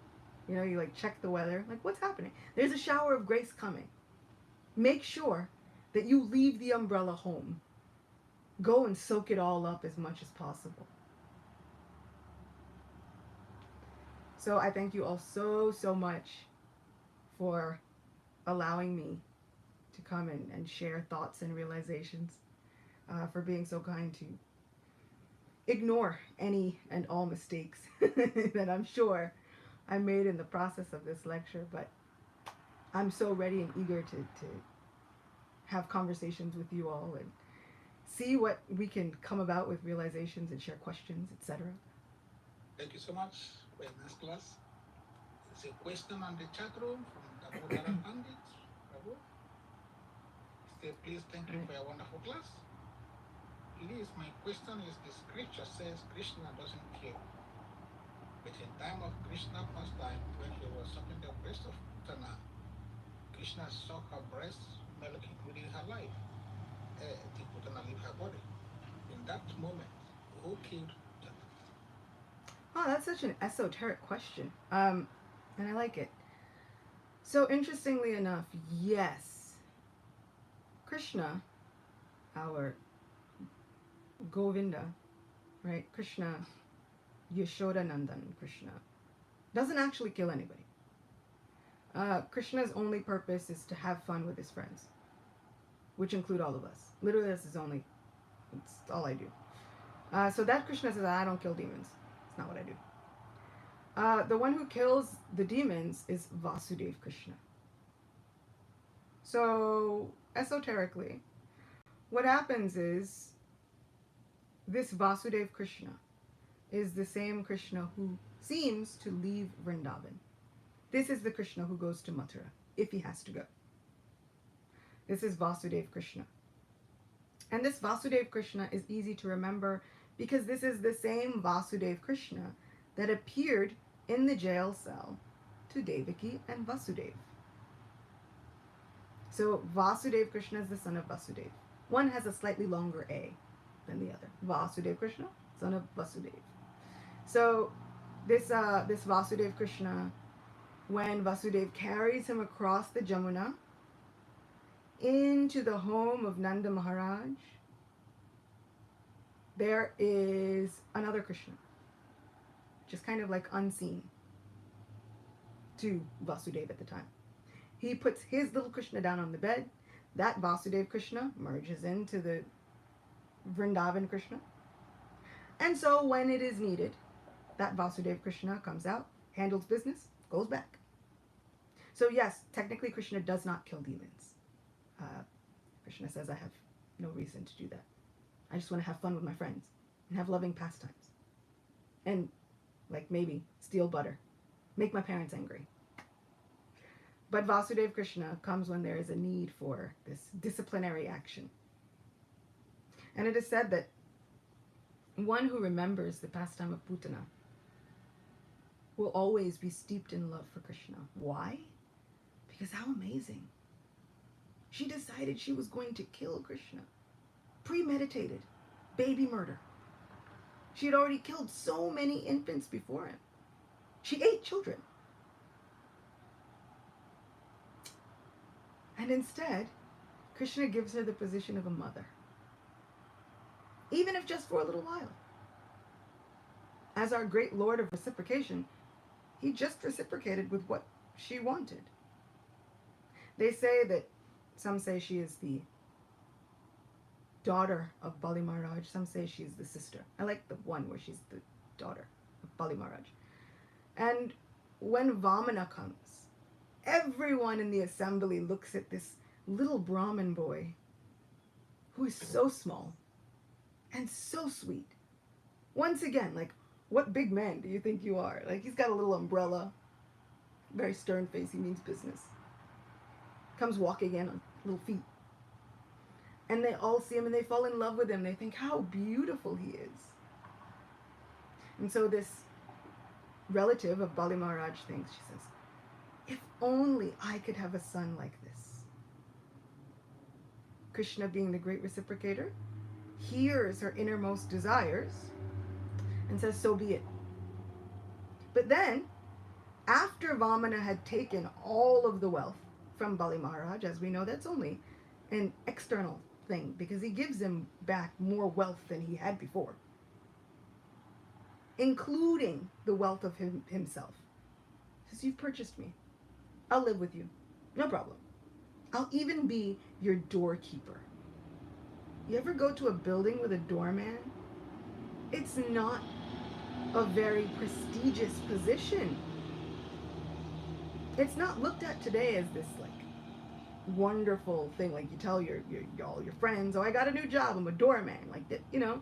You know, you like check the weather, like what's happening? There's a shower of grace coming. Make sure that you leave the umbrella home. Go and soak it all up as much as possible. So I thank you all so, so much for allowing me to come and share thoughts and realizations, for being so kind to ignore any and all mistakes that I'm sure I made in the process of this lecture, but I'm so ready and eager to have conversations with you all and see what we can come about with realizations and share questions, etc. Thank you so much. Very nice class. There's a question on the chat room from Damodara Pandit. Prabhu. Say, please thank you for your wonderful class. Please, my question is, the scripture says Krishna doesn't kill. But in time of Krishna pastime, when he was sucking the breast of Putana, Krishna sucked her breast, milk including her life, till Putana leave her body. In that moment, who killed Putana? Oh, that's such an esoteric question. And I like it. So interestingly enough, yes, Krishna, our Govinda, right? Krishna, Yashoda Nandan Krishna, doesn't actually kill anybody. Krishna's only purpose is to have fun with his friends, which include all of us. Literally, it's all I do. So that Krishna says, I don't kill demons. It's not what I do. The one who kills the demons is Vasudeva Krishna. So, esoterically, what happens is this Vasudeva Krishna is the same Krishna who seems to leave Vrindavan. This is the Krishna who goes to Mathura, if he has to go. This is Vasudeva Krishna. And this Vasudeva Krishna is easy to remember because this is the same Vasudeva Krishna that appeared in the jail cell to Devaki and Vasudeva. So Vasudeva Krishna is the son of Vasudeva. One has a slightly longer A than the other. Vasudeva Krishna, son of Vasudeva. So this Vasudeva Krishna, when Vasudeva carries him across the Jamuna into the home of Nanda Maharaj, there is another Krishna, just kind of like unseen to Vasudeva at the time. He puts his little Krishna down on the bed. That Vasudeva Krishna merges into the Vrindavan Krishna. And so when it is needed, that Vasudeva Krishna comes out, handles business, goes back. So yes, technically Krishna does not kill demons. Krishna says, I have no reason to do that. I just want to have fun with my friends and have loving pastimes. And like maybe steal butter, make my parents angry. But Vasudeva Krishna comes when there is a need for this disciplinary action. And it is said that one who remembers the pastime of Putana will always be steeped in love for Krishna. Why? Because how amazing. She decided she was going to kill Krishna. Premeditated. Baby murder. She had already killed so many infants before him. She ate children. And instead, Krishna gives her the position of a mother. Even if just for a little while. As our great Lord of reciprocation, he just reciprocated with what she wanted. They say that, some say she is the daughter of Bali Maharaj. Some say she is the sister. I like the one where she's the daughter of Bali Maharaj. And when Vamana comes, everyone in the assembly looks at this little Brahmin boy who is so small and so sweet. Once again, like, what big man do you think you are? Like, he's got a little umbrella, very stern face, he means business. Comes walking in on little feet. And they all see him and they fall in love with him. They think how beautiful he is. And so this relative of Bali Maharaj thinks, she says, if only I could have a son like this. Krishna, being the great reciprocator, hears her innermost desires and says, so be it. But then, after Vamana had taken all of the wealth from Bali Maharaj, as we know, that's only an external thing because he gives him back more wealth than he had before, including the wealth of himself. He says, you've purchased me. I'll live with you. No problem. I'll even be your doorkeeper. You ever go to a building with a doorman? It's not a very prestigious position. It's not looked at today as this like wonderful thing. Like you tell all your friends, oh, I got a new job. I'm a doorman. Like that, you know.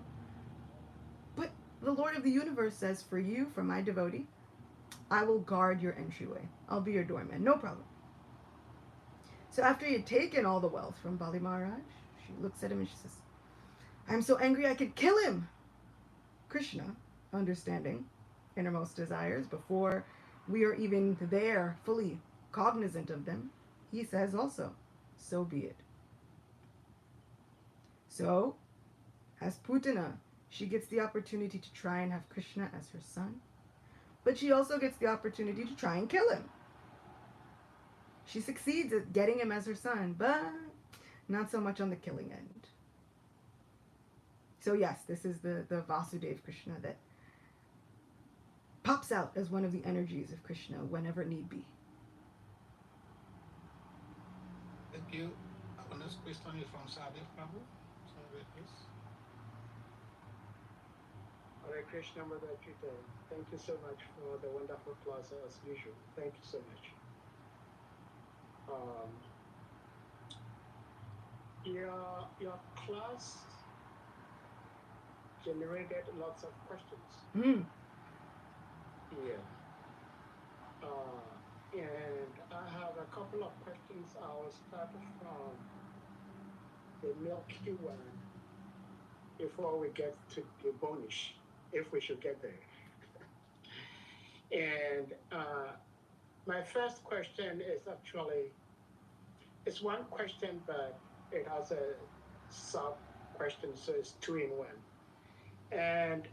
But the Lord of the universe says, for you, for my devotee, I will guard your entryway. I'll be your doorman. No problem. So after he had taken all the wealth from Bali Maharaj, she looks at him and she says, I'm so angry I could kill him. Krishna, understanding innermost desires before we are even there fully cognizant of them, he says also, so be it. So, as Putana, she gets the opportunity to try and have Krishna as her son, but she also gets the opportunity to try and kill him. She succeeds at getting him as her son, but not so much on the killing end. So yes, this is the Vasudeva Krishna that pops out as one of the energies of Krishna whenever need be. Thank you. Our next question is from Sadev Prabhu. Sadev, please. Hare Krishna, Mother Chita. Thank you so much for the wonderful class as usual. Thank you so much. Your class generated lots of questions. Yeah. And I have a couple of questions. I will start from the milky one before we get to the bonish, if we should get there. And my first question is actually, it's one question, but it has a sub question, so it's two in one. And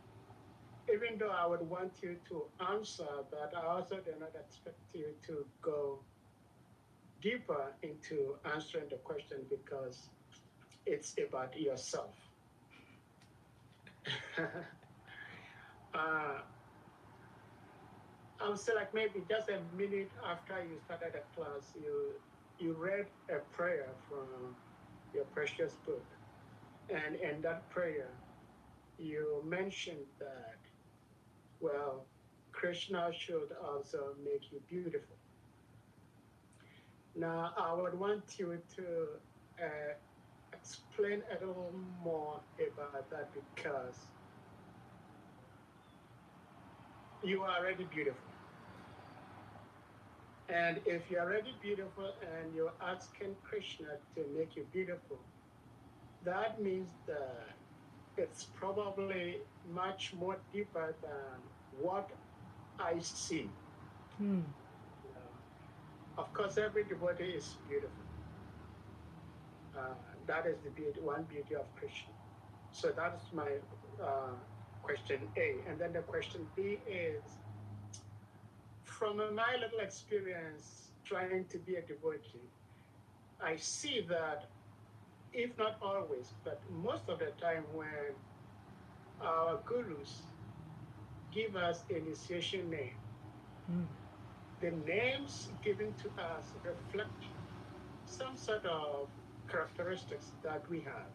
even though I would want you to answer, but I also do not expect you to go deeper into answering the question because it's about yourself. I would say like maybe just a minute after you started the class, you read a prayer from your precious book. And in that prayer, you mentioned that, well, Krishna should also make you beautiful. Now, I would want you to explain a little more about that because you are already beautiful. And if you're already beautiful and you're asking Krishna to make you beautiful, that means that it's probably much more deeper than what I see. Of course, every devotee is beautiful. That is the beauty, one beauty of Krishna. So that's my question A. And then the question B is, from my little experience trying to be a devotee, I see that if not always, but most of the time when our gurus give us initiation name, the names given to us reflect some sort of characteristics that we have.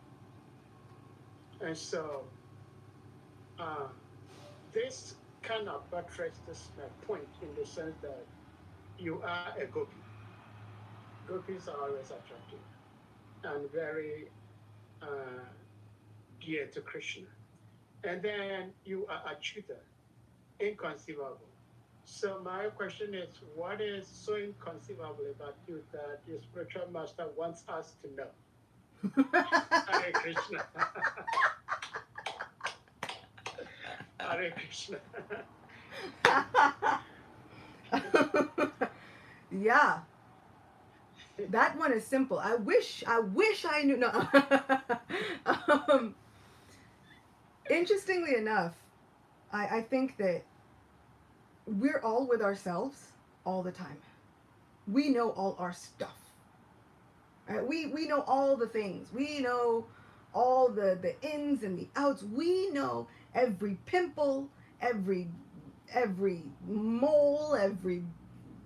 And so this kind of buttress this point in the sense that you are a gopi. Gopis are always attractive and very uh, dear to Krishna. And then you are a tutor, inconceivable. So my question is, what is so inconceivable about you that your spiritual master wants us to know? Hare Krishna. Hare Krishna. Yeah, that one is simple. I wish I knew. No. um, Interestingly enough, I think that we're all with ourselves all the time. We know all our stuff. Right? We know all the things. We know all the ins and the outs. We know every pimple, every mole, every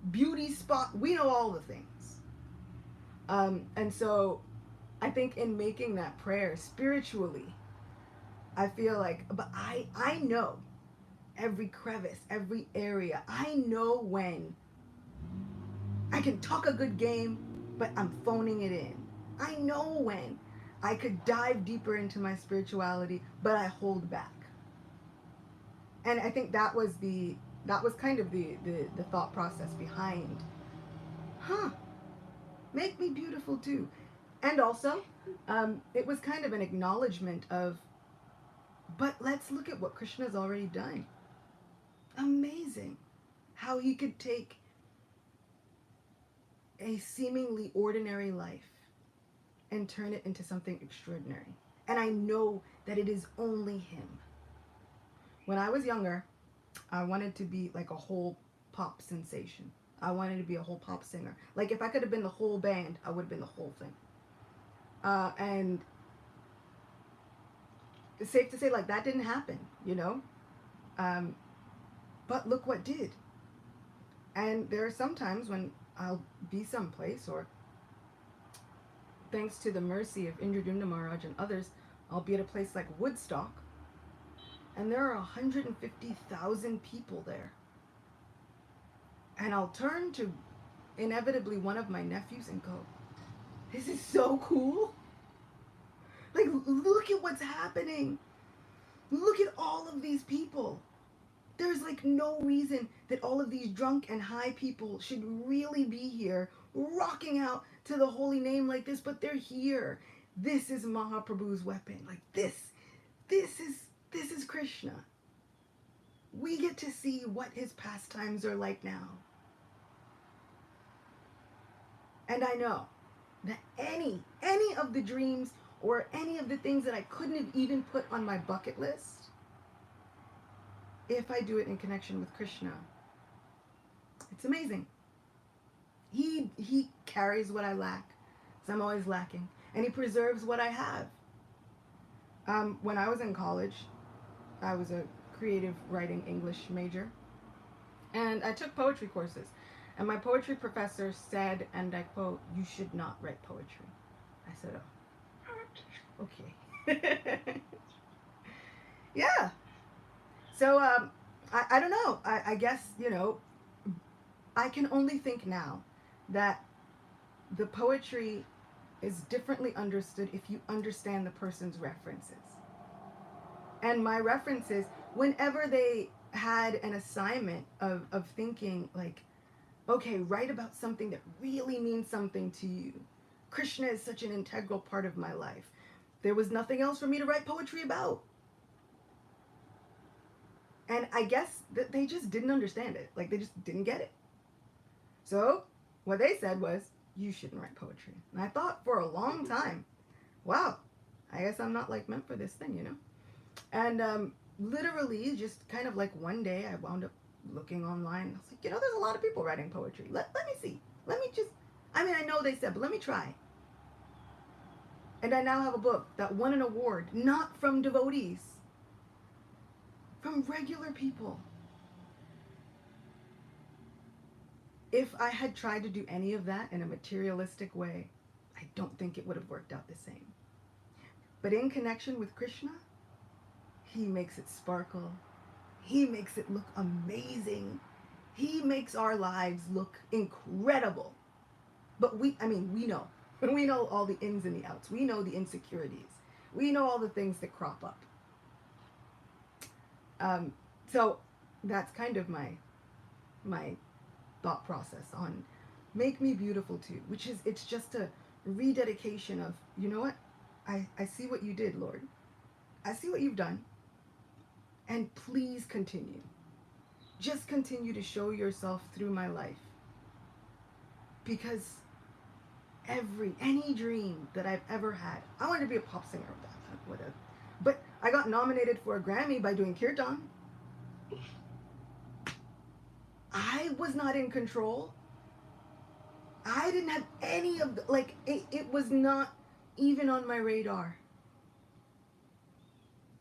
beauty spot. We know all the things. And so I think in making that prayer spiritually, I feel like, but I know every crevice, every area. I know when I can talk a good game, but I'm phoning it in. I know when I could dive deeper into my spirituality, but I hold back. And I think that was kind of the thought process behind, huh, make me beautiful too. And also, it was kind of an acknowledgement of, but let's look at what Krishna's already done. Amazing how he could take a seemingly ordinary life and turn it into something extraordinary. And I know that it is only him. When I was younger, I wanted to be like a whole pop sensation. I wanted to be a whole pop singer. Like if I could have been the whole band, I would have been the whole thing. And it's safe to say like that didn't happen, you know? Um, but look what did. And there are some times when I'll be someplace, or thanks to the mercy of Indradumna Maharaj and others, I'll be at a place like Woodstock, and there are 150,000 people there. And I'll turn to inevitably one of my nephews and go, this is so cool. Like, look at what's happening. Look at all of these people. There's like no reason that all of these drunk and high people should really be here rocking out to the holy name like this, but they're here. This is Mahaprabhu's weapon. Like this is Krishna. We get to see what his pastimes are like now. And I know that any of the dreams or any of the things that I couldn't have even put on my bucket list, if I do it in connection with Krishna, it's amazing. He carries what I lack, because I'm always lacking, and he preserves what I have. When I was in college, I was a creative writing English major, and I took poetry courses. And my poetry professor said, and I quote, "You should not write poetry." I said, "Oh, okay." Yeah. So I don't know. I guess, you know, I can only think now that the poetry is differently understood if you understand the person's references. And my references, whenever they had an assignment of thinking like, okay, write about something that really means something to you. Krishna is such an integral part of my life. There was nothing else for me to write poetry about. And I guess that they just didn't understand it. Like, they just didn't get it. So what they said was, you shouldn't write poetry. And I thought for a long time, wow, I guess I'm not like meant for this thing, you know? And literally just kind of like one day I wound up looking online. I was like, you know, there's a lot of people writing poetry. Let me see. Let me just, I mean, I know they said, but let me try. And I now have a book that won an award, not from devotees, from regular people. If I had tried to do any of that in a materialistic way, I don't think it would have worked out the same. But in connection with Krishna, he makes it sparkle. He makes it look amazing. He makes our lives look incredible. But we know. We know all the ins and the outs. We know the insecurities. We know all the things that crop up. So that's kind of my thought process on make me beautiful too, which is it's just a rededication of, you know what? I see what you did, Lord. I see what you've done. And please continue. Just continue to show yourself through my life. Because any dream that I've ever had, I wanted to be a pop singer of that, whatever. But I got nominated for a Grammy by doing kirtan. I was not in control. I didn't have any of the, it was not even on my radar.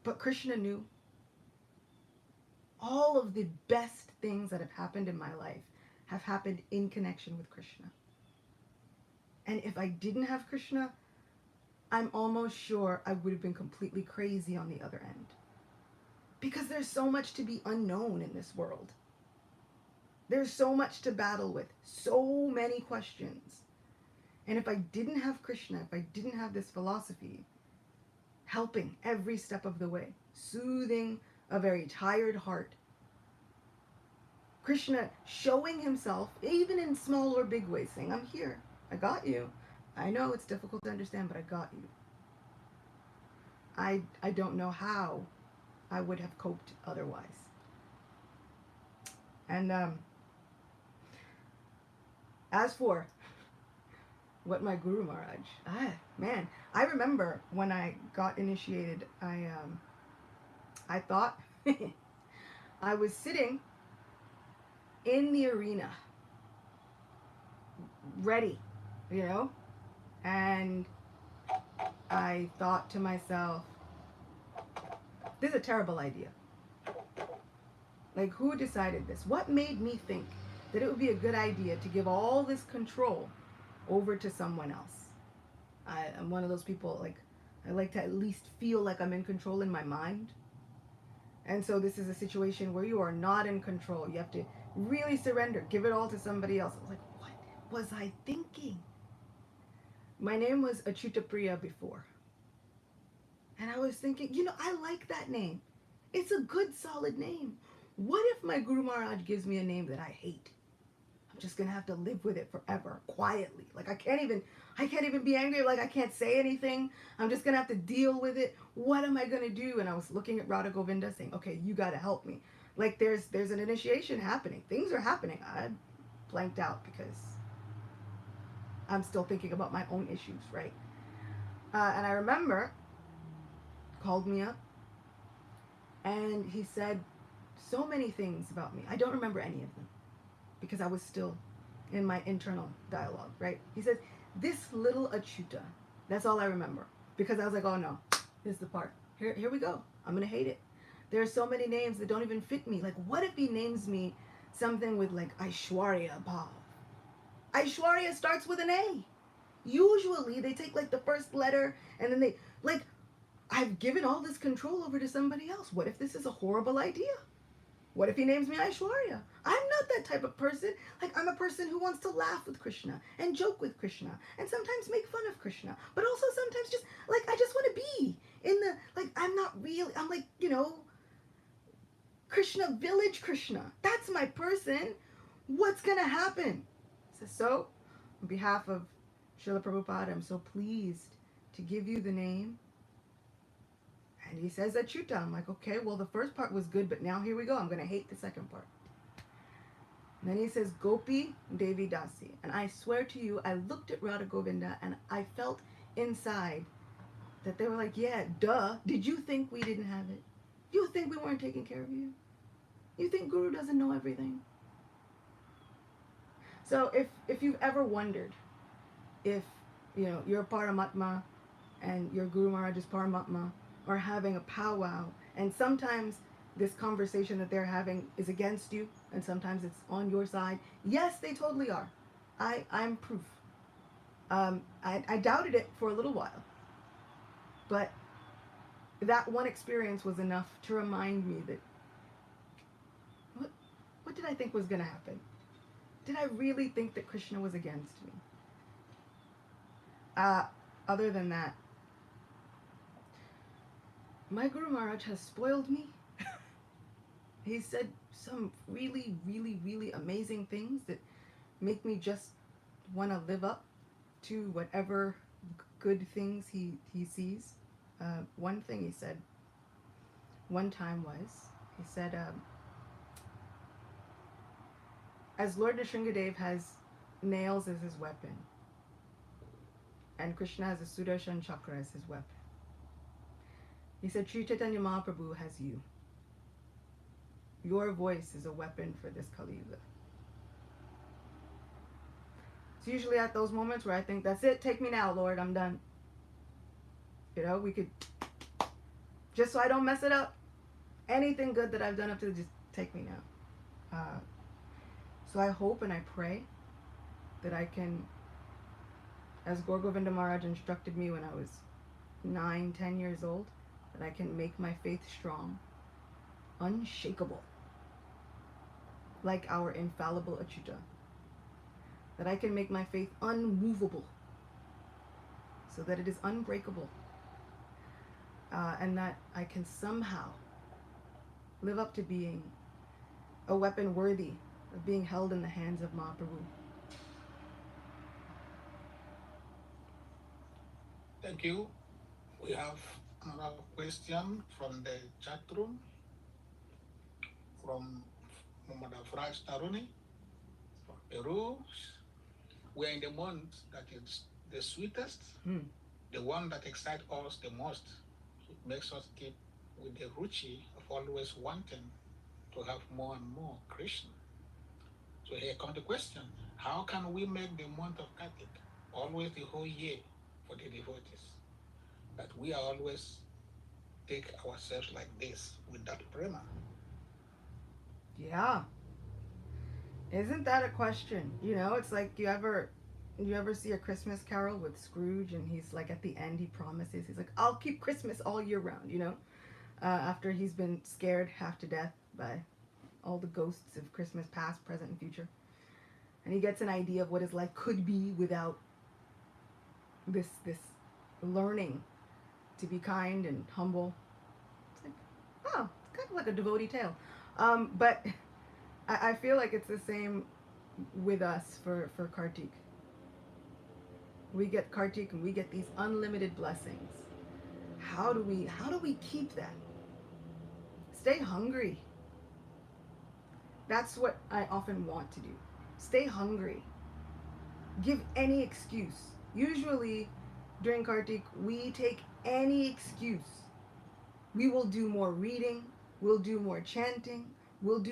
But Krishna knew. All of the best things that have happened in my life have happened in connection with Krishna. And if I didn't have Krishna, I'm almost sure I would have been completely crazy on the other end. Because there's so much to be unknown in this world. There's so much to battle with. So many questions. And if I didn't have Krishna, if I didn't have this philosophy, helping every step of the way, soothing a very tired heart, Krishna showing himself, even in small or big ways, saying, I'm here. I got you. I know it's difficult to understand, but I got you. I don't know how I would have coped otherwise. And as for what my Guru Maharaj, man, I remember when I got initiated, I thought I was sitting in the arena, ready, and I thought to myself, this is a terrible idea. Like, who decided this? What made me think that it would be a good idea to give all this control over to someone else? I'm one of those people, I like to at least feel like I'm in control in my mind. And so this is a situation where you are not in control. You have to really surrender, give it all to somebody else. I was like, what was I thinking? My name was Achyuta Priya before. And I was thinking, I like that name. It's a good, solid name. What if my Guru Maharaj gives me a name that I hate? I'm just going to have to live with it forever, quietly. I can't even be angry. I can't say anything. I'm just going to have to deal with it. What am I going to do? And I was looking at Radha Govinda saying, okay, you got to help me. There's an initiation happening. Things are happening. I blanked out because I'm still thinking about my own issues, right? And I remember, called me up, and he said so many things about me. I don't remember any of them because I was still in my internal dialogue, right? He says, this little Achyuta. That's all I remember. Because I was like, oh no, this is the part. Here we go. I'm going to hate it. There are so many names that don't even fit me. What if he names me something with Aishwarya Bhav? Aishwarya starts with an A. Usually they take the first letter and then they, I've given all this control over to somebody else. What if this is a horrible idea? What if he names me Aishwarya? I'm not that type of person. I'm a person who wants to laugh with Krishna and joke with Krishna and sometimes make fun of Krishna. But also sometimes just, I just want to be in the, I'm not real. I'm Krishna, village Krishna. That's my person. What's going to happen? So, on behalf of Srila Prabhupada, I'm so pleased to give you the name. And he says Achyuta. I'm like, okay, well, the first part was good, but now here we go. I'm going to hate the second part. And then he says, Gopi Devi Dasi. And I swear to you, I looked at Radha Govinda and I felt inside that they were like, yeah, duh. Did you think we didn't have it? You think we weren't taking care of you? You think Guru doesn't know everything? So if you've ever wondered if, you're a Paramatma and your Guru Maharaj is Paramatma, or having a powwow, and sometimes this conversation that they're having is against you, and sometimes it's on your side. Yes, they totally are. I'm proof. I doubted it for a little while, but that one experience was enough to remind me that What did I think was going to happen? Did I really think that Krishna was against me? Other than that, my Guru Maharaj has spoiled me. He said some really, really, really amazing things that make me just want to live up to whatever good things he sees. One thing he said one time was, he said, as Lord Nrsingadev has nails as his weapon, and Krishna has a Sudarshan Chakra as his weapon, he said, Sri Chaitanya Mahaprabhu has you. Your voice is a weapon for this Kali Yuga. It's usually at those moments where I think, that's it, take me now, Lord, I'm done. You know, we could, just so I don't mess it up, anything good that I've done up to, just take me now. So I hope and I pray that I can, as Gaur Govinda Maharaj instructed me when I was 9-10 years old, that I can make my faith strong, unshakable, like our infallible Achyuta. That I can make my faith unmovable, so that it is unbreakable, and that I can somehow live up to being a weapon worthy of being held in the hands of Mahaprabhu. Thank you. We have another question from the chat room from Muhammad Afraj Taruni from Peru. We're in the month that is the sweetest, the one that excites us the most. It makes us keep with the ruchi of always wanting to have more and more Krishna. So here comes the question. How can we make the month of Kartik always the whole year for the devotees? That we are always take ourselves like this with that prema. Yeah. Isn't that a question? You know, it's like you ever see a Christmas Carol with Scrooge, and he's like, at the end he promises, he's like, I'll keep Christmas all year round, you know? After he's been scared half to death by all the ghosts of Christmas past, present, and future. And he gets an idea of what his life could be without this learning to be kind and humble. It's like, oh, it's kind of like a devotee tale. But I feel like it's the same with us for Kartik. We get Kartik and we get these unlimited blessings. How do we keep that? Stay hungry. That's what I often want to do. Stay hungry. Give any excuse. Usually during Kartik, we take any excuse. We will do more reading, we'll do more chanting, we'll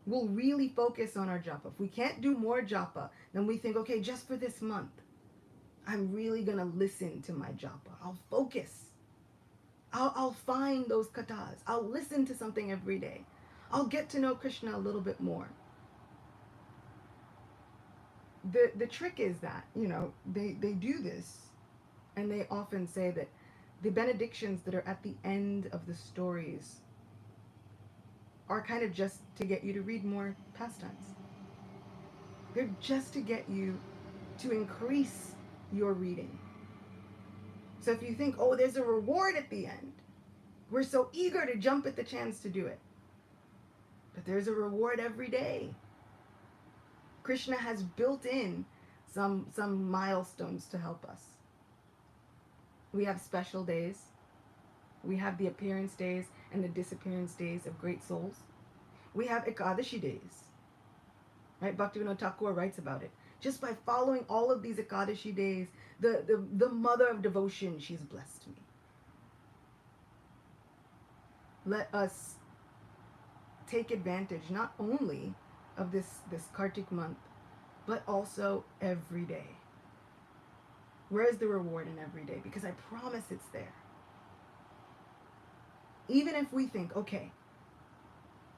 really focus on our japa. If we can't do more japa, then we think, okay, just for this month, I'm really gonna listen to my japa. I'll focus. I'll find those kathas. I'll listen to something every day. I'll get to know Krishna a little bit more. The trick is that, you know, they do this, and they often say that the benedictions that are at the end of the stories are kind of just to get you to read more pastimes. They're just to get you to increase your reading. So if you think, oh, there's a reward at the end, we're so eager to jump at the chance to do it. But there's a reward every day. Krishna has built in some milestones to help us. We have special days. We have the appearance days and the disappearance days of great souls. We have Ekadashi days. Right? Bhaktivinoda Thakur writes about it. Just by following all of these Ekadashi days, the mother of devotion, she's blessed me. Let us take advantage not only of this Kartik month, but also every day. Where is the reward in every day? Because I promise it's there. Even if we think, okay,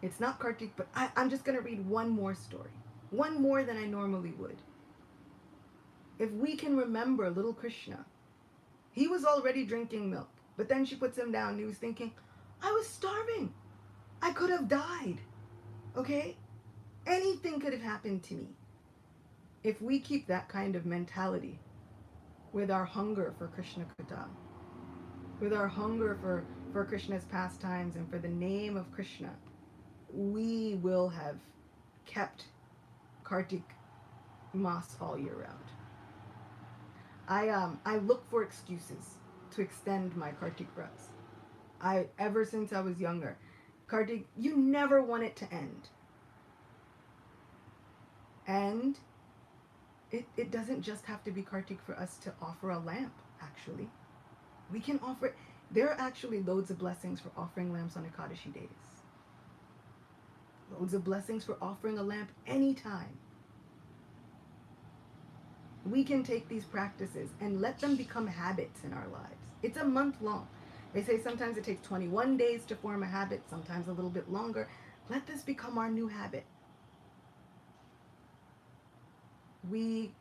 it's not Kartik, but I'm just going to read one more story. One more than I normally would. If we can remember little Krishna, he was already drinking milk, but then she puts him down and he was thinking, I was starving. I could have died. Okay? Anything could have happened to me. If we keep that kind of mentality with our hunger for Krishna Katha, with our hunger for Krishna's pastimes and for the name of Krishna, we will have kept Kartik Mas all year round. I look for excuses to extend my Kartik Vrats. I ever since I was younger. Kartik, you never want it to end. And it doesn't just have to be Kartik for us to offer a lamp, actually. We can offer, there are actually loads of blessings for offering lamps on Ekadashi days. Loads of blessings for offering a lamp anytime. We can take these practices and let them become habits in our lives. It's a month long. They say sometimes it takes 21 days to form a habit, sometimes a little bit longer. Let this become our new habit. We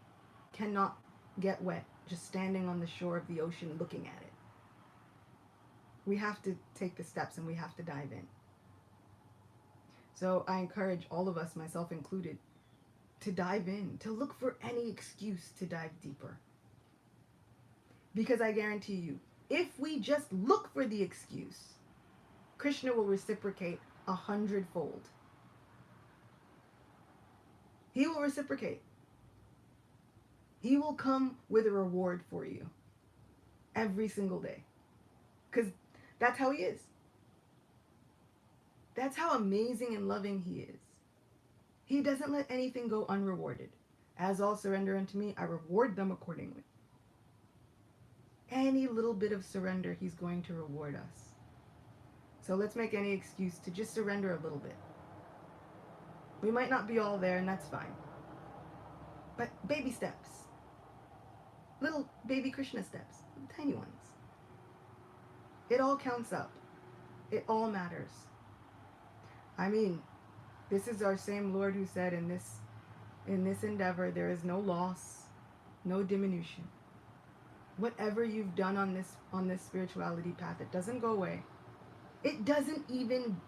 cannot get wet just standing on the shore of the ocean looking at it. We have to take the steps and we have to dive in. So I encourage all of us, myself included, to dive in, to look for any excuse to dive deeper. Because I guarantee you, if we just look for the excuse, Krishna will reciprocate 100-fold. He will reciprocate. He will come with a reward for you every single day. Because that's how he is. That's how amazing and loving he is. He doesn't let anything go unrewarded. As all surrender unto me, I reward them accordingly. Any little bit of surrender, he's going to reward us. So let's make any excuse to just surrender a little bit. We might not be all there, and that's fine. But baby steps. Little baby Krishna steps. Tiny ones. It all counts up. It all matters. I mean, this is our same Lord who said in this endeavor there is no loss, no diminution. Whatever you've done on this spirituality path, it doesn't go away. It doesn't even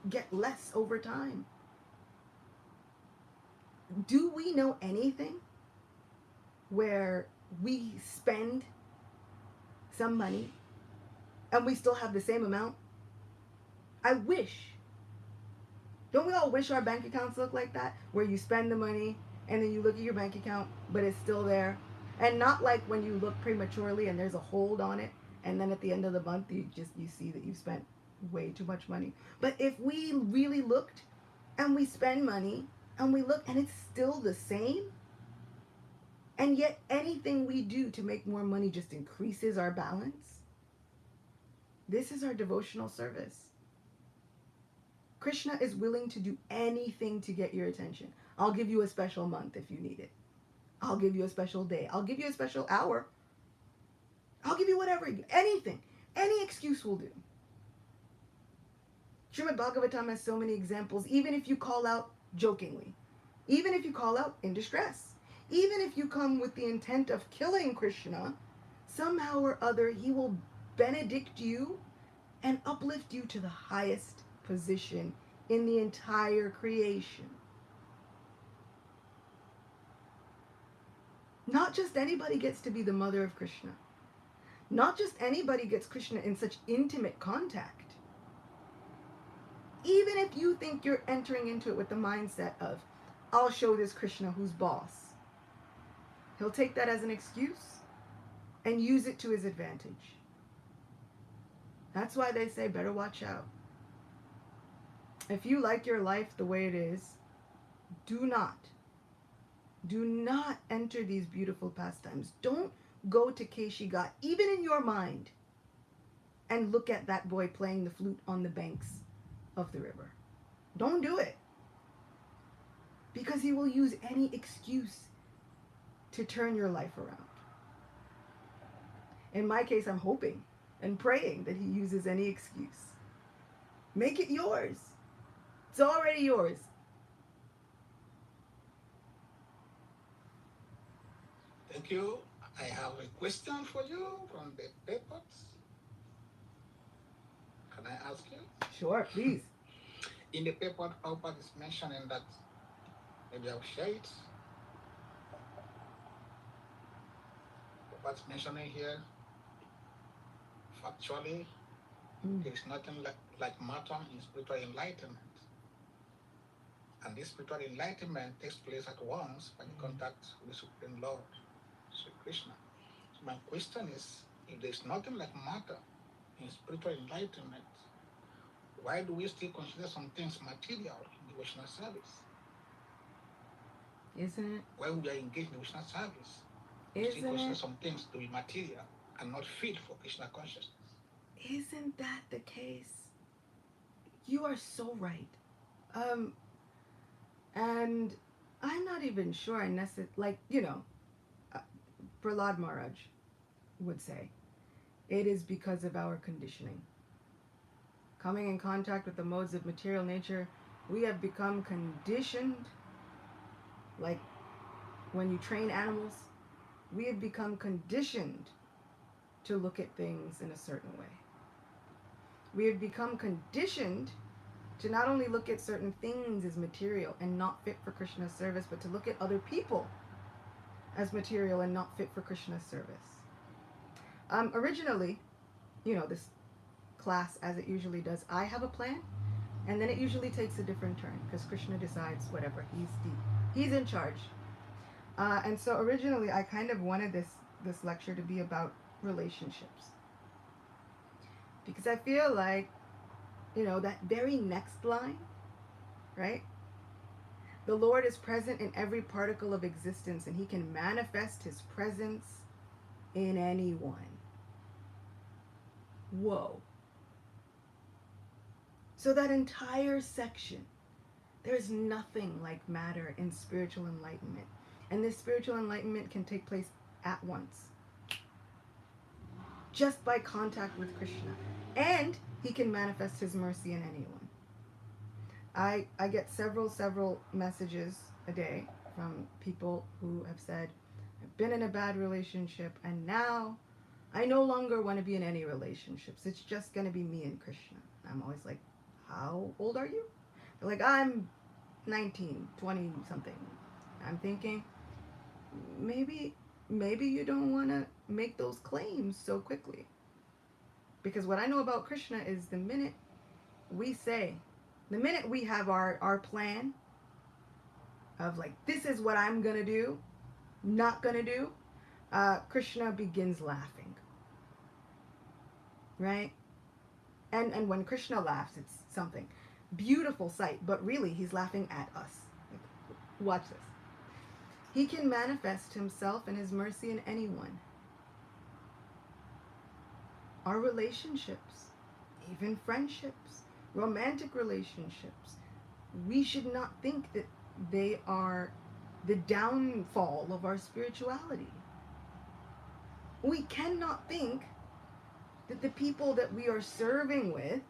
get less over time. Do we know anything where we spend some money and we still have the same amount? I wish. Don't we all wish our bank accounts look like that? Where you spend the money and then you look at your bank account, but it's still there. And not like when you look prematurely and there's a hold on it, and then at the end of the month you see that you spent way too much money. But if we really looked and we spend money and we look and it's still the same, and yet anything we do to make more money just increases our balance, this is our devotional service. Krishna is willing to do anything to get your attention. I'll give you a special month if you need it. I'll give you a special day. I'll give you a special hour. I'll give you whatever. Anything. Any excuse will do. Srimad Bhagavatam has so many examples, even if you call out jokingly. Even if you call out in distress. Even if you come with the intent of killing Krishna, somehow or other he will benedict you and uplift you to the highest position in the entire creation. Not just anybody gets to be the mother of Krishna. Not just anybody gets Krishna in such intimate contact. Even if you think you're entering into it with the mindset of, I'll show this Krishna who's boss, he'll take that as an excuse and use it to his advantage. That's why they say better watch out. If you like your life the way it is, do not enter these beautiful pastimes. Don't go to Keshigat, even in your mind, and look at that boy playing the flute on the banks of the river. Don't do it. Because he will use any excuse to turn your life around. In my case, I'm hoping and praying that he uses any excuse. Make it yours. It's already yours. Thank you. I have a question for you from the papers. Can I ask you? Sure, please. In the paper, Prabhupada is mentioning that, maybe I'll share it. Prabhupada is mentioning here, factually, there is nothing like matter in spiritual enlightenment. And this spiritual enlightenment takes place at once by the contact with the Supreme Lord, Sri Krishna. So my question is, if there is nothing like matter in spiritual enlightenment, why do we still consider some things material in devotional service? Isn't it? Why we are engaged in devotional service, we still Isn't consider it? some things to be material and not fit for Krishna consciousness. Isn't that the case? You are so right. Um, and I'm not even sure I necessarily, like, uh, Prahlad Maharaj would say, it is because of our conditioning. Coming in contact with the modes of material nature, we have become conditioned, like when you train animals, we have become conditioned to look at things in a certain way. We have become conditioned to not only look at certain things as material and not fit for Krishna's service, but to look at other people as material and not fit for Krishna's service. Originally, this class, as it usually does, I have a plan, and then it usually takes a different turn because Krishna decides whatever. He's in charge. And so originally, I kind of wanted this lecture to be about relationships because I feel like that very next line, right? The Lord is present in every particle of existence, and He can manifest His presence in anyone. Whoa. So that entire section, there's nothing like matter in spiritual enlightenment. And this spiritual enlightenment can take place at once, just by contact with Krishna. And He can manifest His mercy in anyone. I get several messages a day from people who have said, I've been in a bad relationship and now I no longer want to be in any relationships. It's just going to be me and Krishna. I'm always like, how old are you? They're like, I'm 19, 20 something. I'm thinking, maybe you don't want to make those claims so quickly. Because what I know about Krishna is the minute we have our plan of like, this is what I'm going to do, not going to do, Krishna begins laughing. Right? And when Krishna laughs, it's something. Beautiful sight, but really he's laughing at us. Like, watch this. He can manifest Himself and His mercy in anyone. Our relationships, even friendships, romantic relationships, we should not think that they are the downfall of our spirituality. We cannot think that the people that we are serving with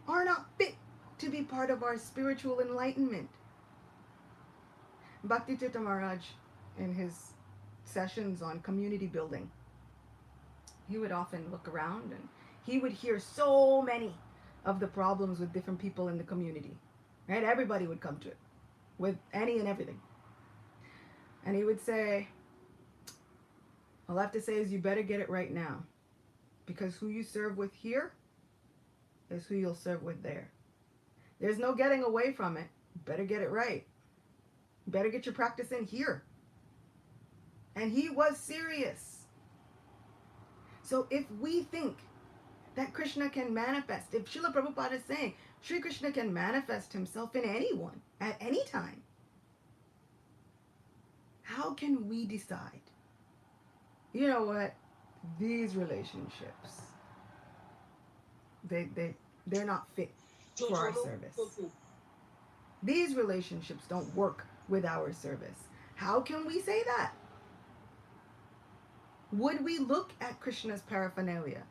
are not fit to be part of our spiritual enlightenment. Bhakti Tirtha Maharaj, in his sessions on community building, he would often look around and he would hear so many of the problems with different people in the community. Right? Everybody would come to it with any and everything. And he would say, all I have to say is you better get it right now. Because who you serve with here is who you'll serve with there. There's no getting away from it. You better get it right. You better get your practice in here. And he was serious. So if we think that Krishna can manifest, if Srila Prabhupada is saying Sri Krishna can manifest Himself in anyone at any time, how can we decide, you know what, these relationships, they're not fit for our service. These relationships don't work with our service. How can we say that? Would we look at Krishna's paraphernalia?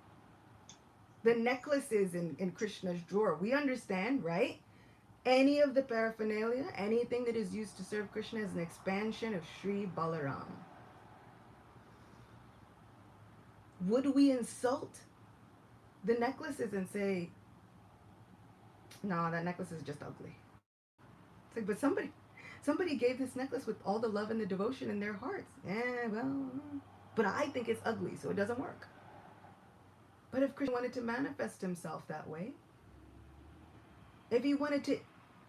The necklaces in Krishna's drawer. We understand, right? Any of the paraphernalia, anything that is used to serve Krishna is an expansion of Sri Balaram. Would we insult the necklaces and say, No, that necklace is just ugly. It's like, but somebody gave this necklace with all the love and the devotion in their hearts. Well, but I think it's ugly, so it doesn't work. But if Krishna wanted to manifest himself that way, if he wanted to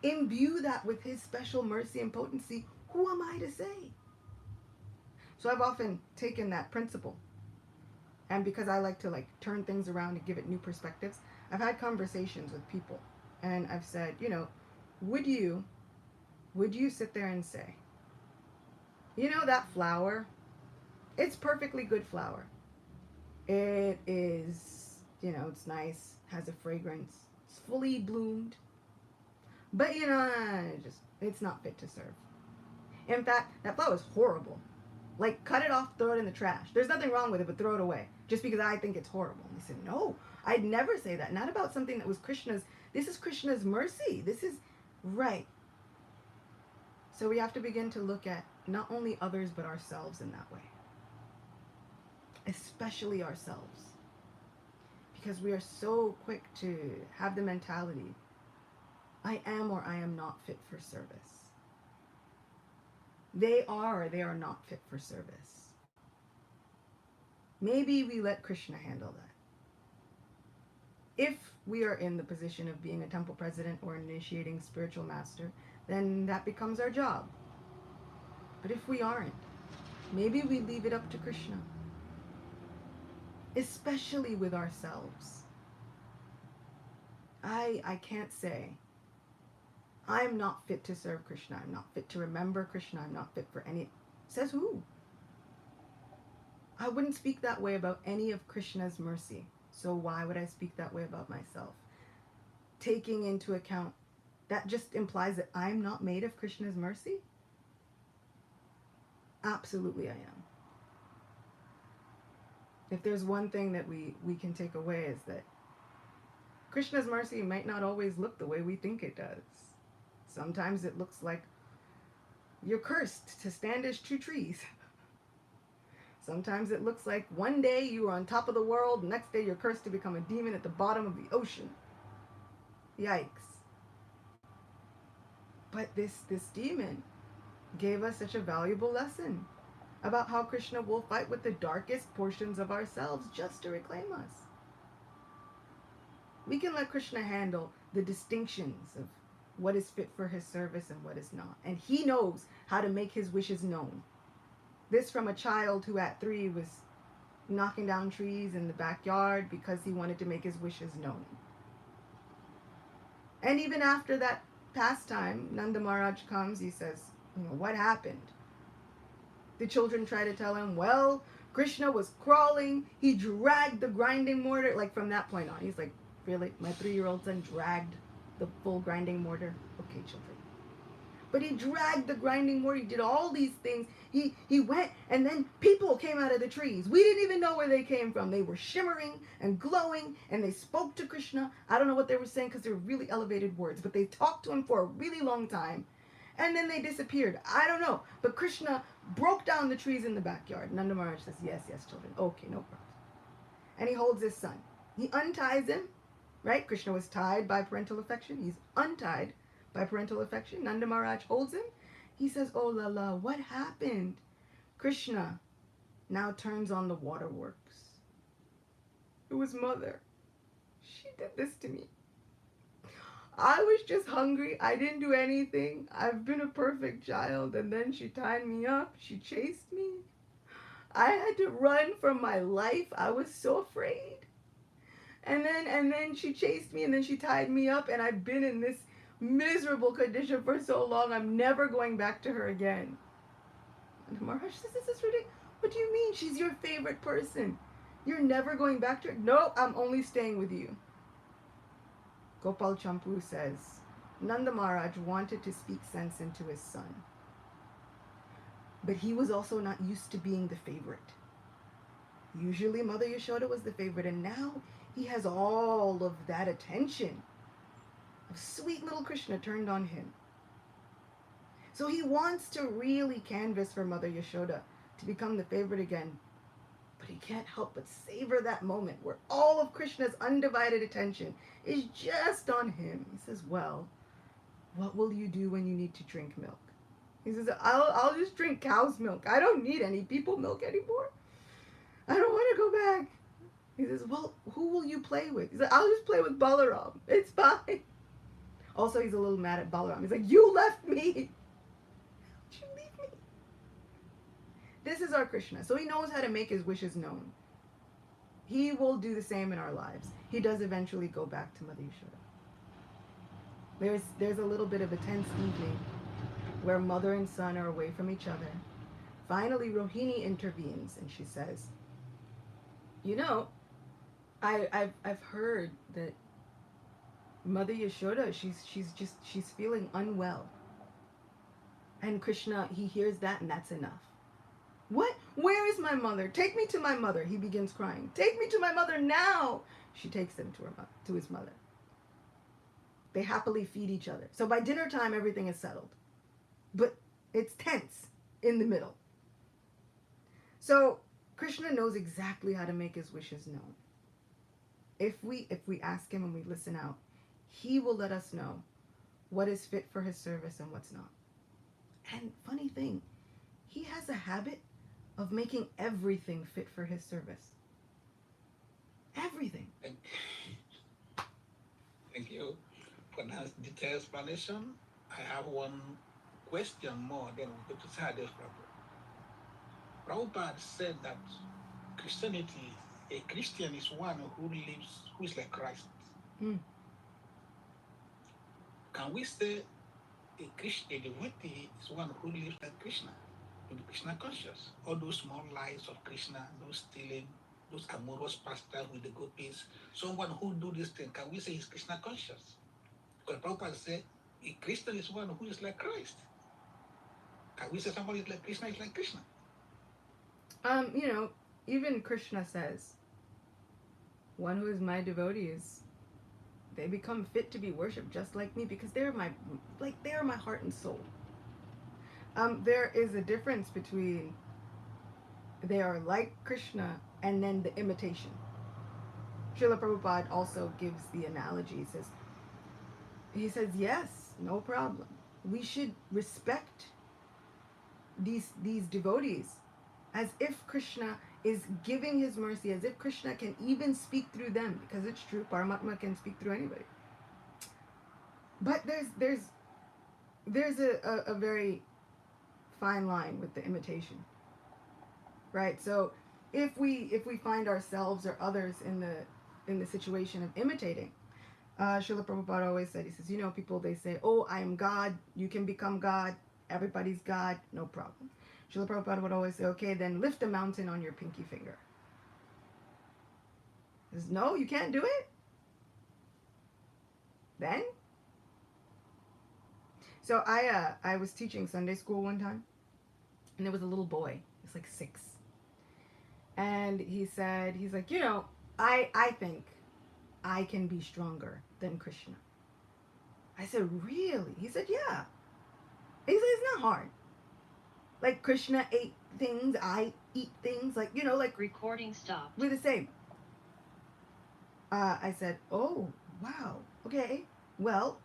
imbue that with his special mercy and potency, who am I to say? So I've often taken that principle, and because I like to like turn things around and give it new perspectives, I've had conversations with people, and I've said, would you sit there and say, that flower, it's perfectly good flower. It is, it's nice, has a fragrance, it's fully bloomed, but it's not fit to serve. In fact, that flower is horrible. Like, cut it off, throw it in the trash. There's nothing wrong with it, but throw it away. Just because I think it's horrible. And he said, no, I'd never say that. Not about something that was Krishna's. This is Krishna's mercy. This is right. So we have to begin to look at not only others, but ourselves in that way. Especially ourselves. Because we are so quick to have the mentality, I am or I am not fit for service. They are or they are not fit for service. Maybe we let Krishna handle that. If we are in the position of being a temple president or initiating spiritual master, then that becomes our job. But if we aren't, maybe we leave it up to Krishna. Especially with ourselves. I can't say, I'm not fit to serve Krishna. I'm not fit to remember Krishna. I'm not fit for any. Says who? I wouldn't speak that way about any of Krishna's mercy. So why would I speak that way about myself? Taking into account, that just implies that I'm not made of Krishna's mercy? Absolutely I am. If there's one thing that we can take away is that Krishna's mercy might not always look the way we think it does. Sometimes it looks like you're cursed to stand as two trees. Sometimes it looks like one day you are on top of the world, next day you're cursed to become a demon at the bottom of the ocean. Yikes. But this demon gave us such a valuable lesson about how Krishna will fight with the darkest portions of ourselves just to reclaim us. We can let Krishna handle the distinctions of what is fit for his service and what is not. And he knows how to make his wishes known. This from a child who at 3 was knocking down trees in the backyard because he wanted to make his wishes known. And even after that pastime, Nanda Maharaj comes, he says, what happened? The children try to tell him, well, Krishna was crawling, he dragged the grinding mortar. Like from that point on, he's like, really? My 3-year-old son dragged the full grinding mortar? Okay, children. But he dragged the grinding mortar, he did all these things. He went, and then people came out of the trees. We didn't even know where they came from. They were shimmering and glowing, and they spoke to Krishna. I don't know what they were saying because they were really elevated words, but they talked to him for a really long time. And then they disappeared. I don't know. But Krishna broke down the trees in the backyard. Nanda Maharaj says, yes, children. Okay, no problem. And he holds his son. He unties him, right? Krishna was tied by parental affection. He's untied by parental affection. Nanda Maharaj holds him. He says, oh Lala, what happened? Krishna now turns on the waterworks. It was mother. She did this to me. I was just hungry. I didn't do anything. I've been a perfect child. And then she tied me up. She chased me. I had to run for my life. I was so afraid. And then she chased me, and then she tied me up, and I've been in this miserable condition for so long. I'm never going back to her again. And Maharaj says, this is ridiculous. What do you mean? She's your favorite person. You're never going back to her? No, I'm only staying with you. Gopal Champu says, Nanda Maharaj wanted to speak sense into his son. But he was also not used to being the favorite. Usually Mother Yashoda was the favorite, and now he has all of that attention of sweet little Krishna turned on him. So he wants to really canvas for Mother Yashoda to become the favorite again. But he can't help but savor that moment where all of Krishna's undivided attention is just on him. He says, well, what will you do when you need to drink milk? He says, I'll just drink cow's milk. I don't need any people milk anymore. I don't want to go back. He says, well, who will you play with? He's like, I'll just play with Balaram. It's fine. Also, he's a little mad at Balaram. He's like, you left me. How'd you leave me? This is our Krishna. So he knows how to make his wishes known. He will do the same in our lives. He does eventually go back to Mother Yashoda. There's a little bit of a tense evening where mother and son are away from each other. Finally, Rohini intervenes and she says, you know, I've heard that Mother Yashoda, she's feeling unwell. And Krishna, he hears that and that's enough. What? Where is my mother? Take me to my mother. He begins crying. Take me to my mother now. She takes him to his mother. They happily feed each other. So by dinner time, everything is settled. But it's tense in the middle. So Krishna knows exactly how to make his wishes known. If we ask him and we listen out, he will let us know what is fit for his service and what's not. And funny thing, he has a habit of making everything fit for his service. Everything. Thank you for that detailed explanation. I have one question more, then we'll go to Sahadev Prabhu. Prabhupada said that Christianity, a Christian is one who is like Christ. Mm. Can we say a devotee is one who lives like Krishna, to be Krishna conscious? All those small lies of Krishna, those stealing, those amorous pastimes with the gopis, someone who do this thing, can we say he's Krishna conscious? Because Prabhupada said, a Christian is one who is like Christ. Can we say somebody is like Krishna is like Krishna? You know, even Krishna says, one who is my devotee is, they become fit to be worshipped just like me because they're my heart and soul. There is a difference between they are like Krishna and then the imitation. Srila Prabhupada also gives the analogy. He says, yes, no problem. We should respect these devotees as if Krishna is giving his mercy, as if Krishna can even speak through them, because it's true, Paramatma can speak through anybody. But there's a very fine line with the imitation, right? So if we find ourselves or others in the situation of imitating, Srila Prabhupada always said, he says, you know, people, they say, oh, I am God, you can become God, everybody's God, no problem. Srila Prabhupada would always say, okay, then lift a mountain on your pinky finger. He says, no, you can't do it. Then? So I was teaching Sunday school one time, and there was a little boy, he's like 6. And he's like, you know, I think I can be stronger than Krishna. I said, really? He said, yeah. He said, it's not hard. Like Krishna ate things, I eat things, like, you know, like Recording stopped. we're the same. I said, oh, wow, okay, well,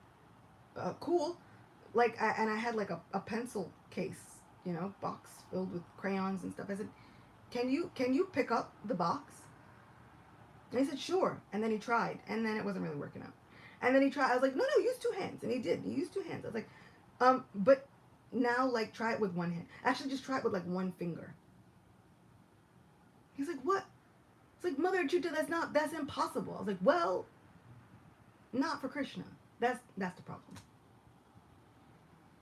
cool. Like, and I had like a pencil case, you know, box filled with crayons and stuff. I said, can you pick up the box? And he said, sure. And then he tried, and then it wasn't really working out. And then he tried. I was like, no, use 2 hands. And he did. He used 2 hands. I was like, but now, like, try it with 1 hand. Actually, just try it with, like, 1 finger. He's like, what? It's like, Mother Chuta, that's impossible. I was like, well, not for Krishna. That's the problem.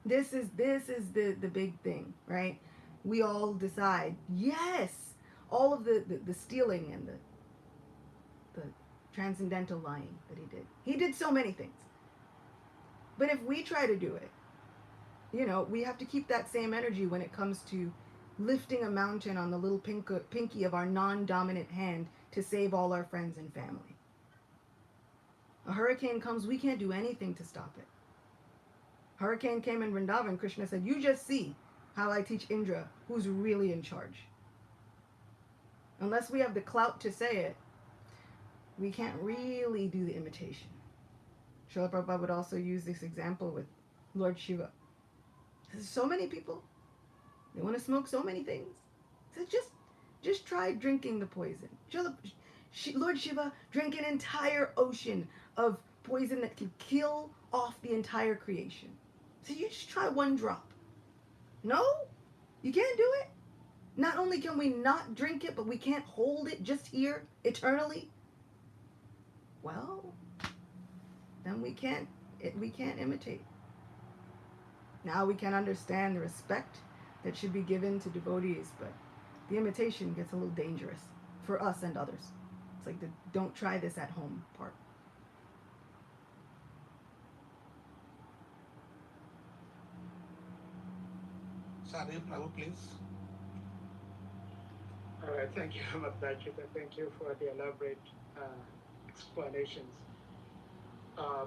This is the big thing, right? We all decide, yes, all of the stealing and the transcendental lying that he did. He did so many things. But if we try to do it, you know, we have to keep that same energy when it comes to lifting a mountain on the little pinky of our non-dominant hand to save all our friends and family. A hurricane comes, we can't do anything to stop it. Hurricane came in Vrindavan, Krishna said, you just see how I teach Indra who's really in charge. Unless we have the clout to say it, we can't really do the imitation. Srila Prabhupada would also use this example with Lord Shiva. There's so many people. They want to smoke so many things. So just try drinking the poison. Lord Shiva drank an entire ocean of poison that can kill off the entire creation. So you just try one drop. No? You can't do it? Not only can we not drink it, but we can't hold it just here eternally. Well, then we can't imitate. Now we can understand the respect that should be given to devotees, but the imitation gets a little dangerous for us and others. It's like the don't try this at home part. Sorry, Prabhu, please. All right, thank you, Matachita. Thank you for the elaborate explanations. Uh,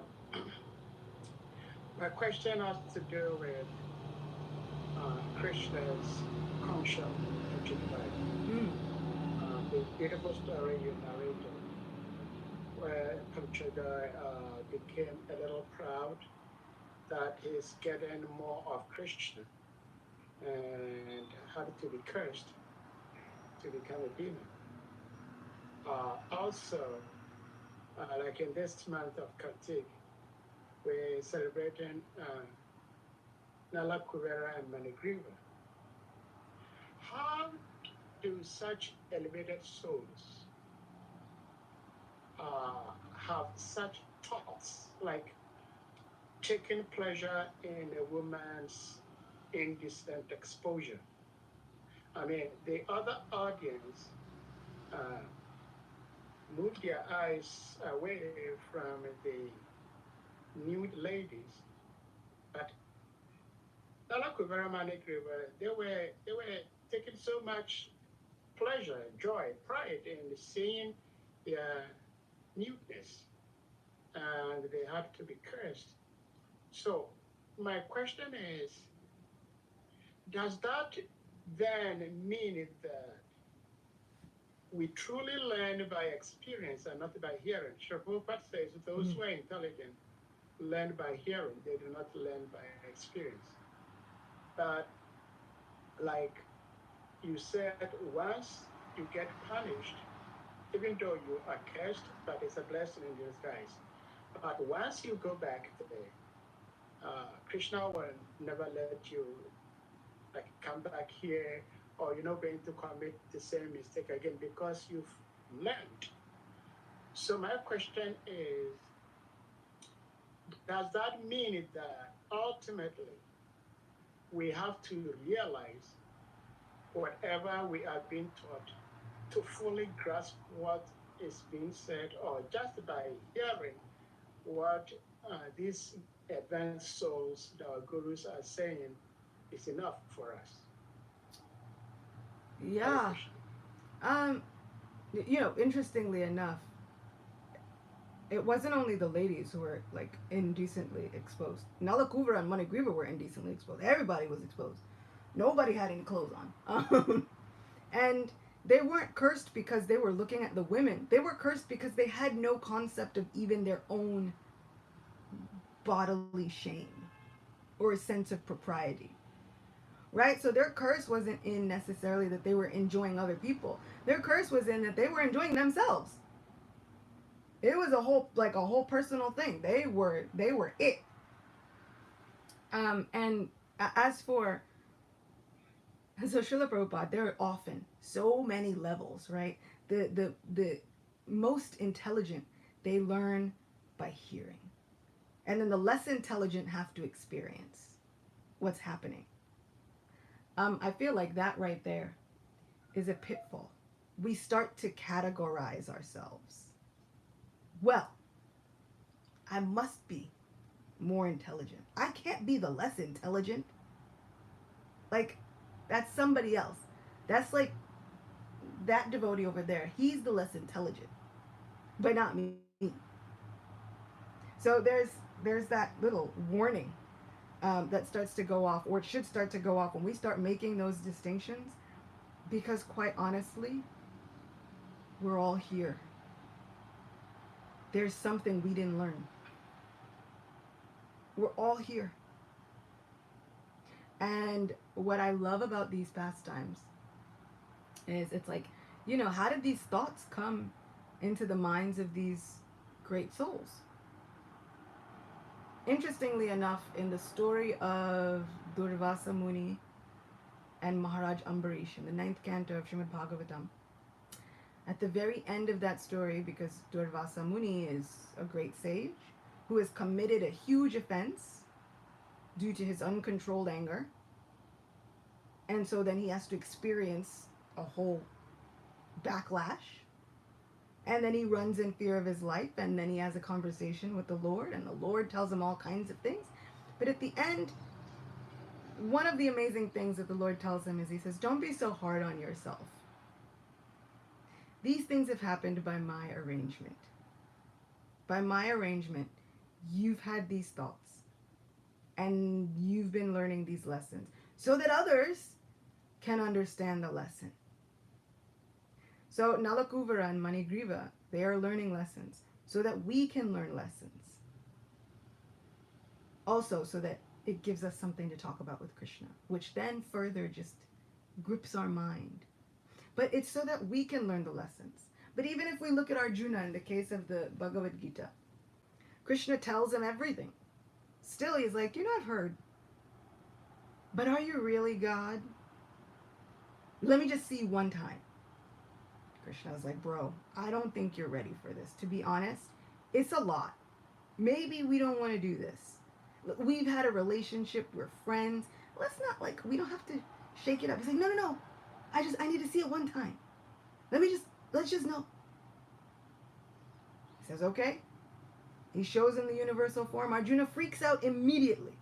my question has to do with Krishna's counsel to Chittai. The beautiful story you narrated, where Kamchadai became a little proud that he's getting more of Krishna and had to be cursed to become a demon. Also, like in this month of Kartik, we're celebrating Nala Kuvera and Manigriva. How do such elevated souls have such thoughts like taking pleasure in a woman's indecent exposure? I mean, the other audience move their eyes away from the nude ladies, but Nala Kuvera Manigriva, they were taking so much pleasure, joy, pride in seeing their nudeness, and they had to be cursed. So my question is, does that then mean that we truly learn by experience and not by hearing? Prabhupada says those who are intelligent learn by hearing, they do not learn by experience. But like you said, once you get punished, even though you are cursed, but it's a blessing in disguise. But once you go back there, Krishna will never let you like come back here, or you're not going to commit the same mistake again because you've learned. So my question is, does that mean that ultimately we have to realize whatever we are being taught to fully grasp what is being said, or just by hearing what these advanced souls, our gurus, are saying is enough for us? Yeah. Interestingly enough, it wasn't only the ladies who were like indecently exposed. Nalakuvara and Manigriva were indecently exposed. Everybody was exposed. Nobody had any clothes on. And they weren't cursed because they were looking at the women. They were cursed because they had no concept of even their own bodily shame or a sense of propriety. Right? So their curse wasn't in necessarily that they were enjoying other people. Their curse was in that they were enjoying themselves. It was a whole personal thing. They were it. And as for Srila Prabhupada, there are often so many levels, right? The most intelligent, they learn by hearing. And then the less intelligent have to experience what's happening. I feel like that right there is a pitfall. We start to categorize ourselves. Well, I must be more intelligent. I can't be the less intelligent. Like, that's somebody else. That's like that devotee over there. He's the less intelligent, but not me. So there's that little warning that starts to go off, or it should start to go off when we start making those distinctions, because quite honestly, We're all here. There's something we didn't learn. We're all here. And what I love about these pastimes is it's like, how did these thoughts come into the minds of these great souls? Interestingly enough, in the story of Durvasa Muni and Maharaj Ambarish in the 9th canto of Srimad Bhagavatam, at the very end of that story, because Durvasa Muni is a great sage who has committed a huge offense due to his uncontrolled anger, and so then he has to experience a whole backlash, and then he runs in fear of his life, and then he has a conversation with the Lord, and the Lord tells him all kinds of things. But at the end, one of the amazing things that the Lord tells him is, he says, don't be so hard on yourself. These things have happened by my arrangement. By my arrangement, you've had these thoughts, and you've been learning these lessons so that others can understand the lesson. So Nalakuvara and Manigriva, they are learning lessons so that we can learn lessons. Also, so that it gives us something to talk about with Krishna, which then further just grips our mind. But it's so that we can learn the lessons. But even if we look at Arjuna in the case of the Bhagavad Gita, Krishna tells him everything. Still, he's like, I've heard. But are you really God? Let me just see one time. Krishna's like, bro, I don't think you're ready for this. To be honest, it's a lot. Maybe we don't want to do this. We've had a relationship. We're friends. Let's not, we don't have to shake it up. He's like, no. I need to see it one time. Let's just know. He says, okay. He shows him the universal form. Arjuna freaks out immediately.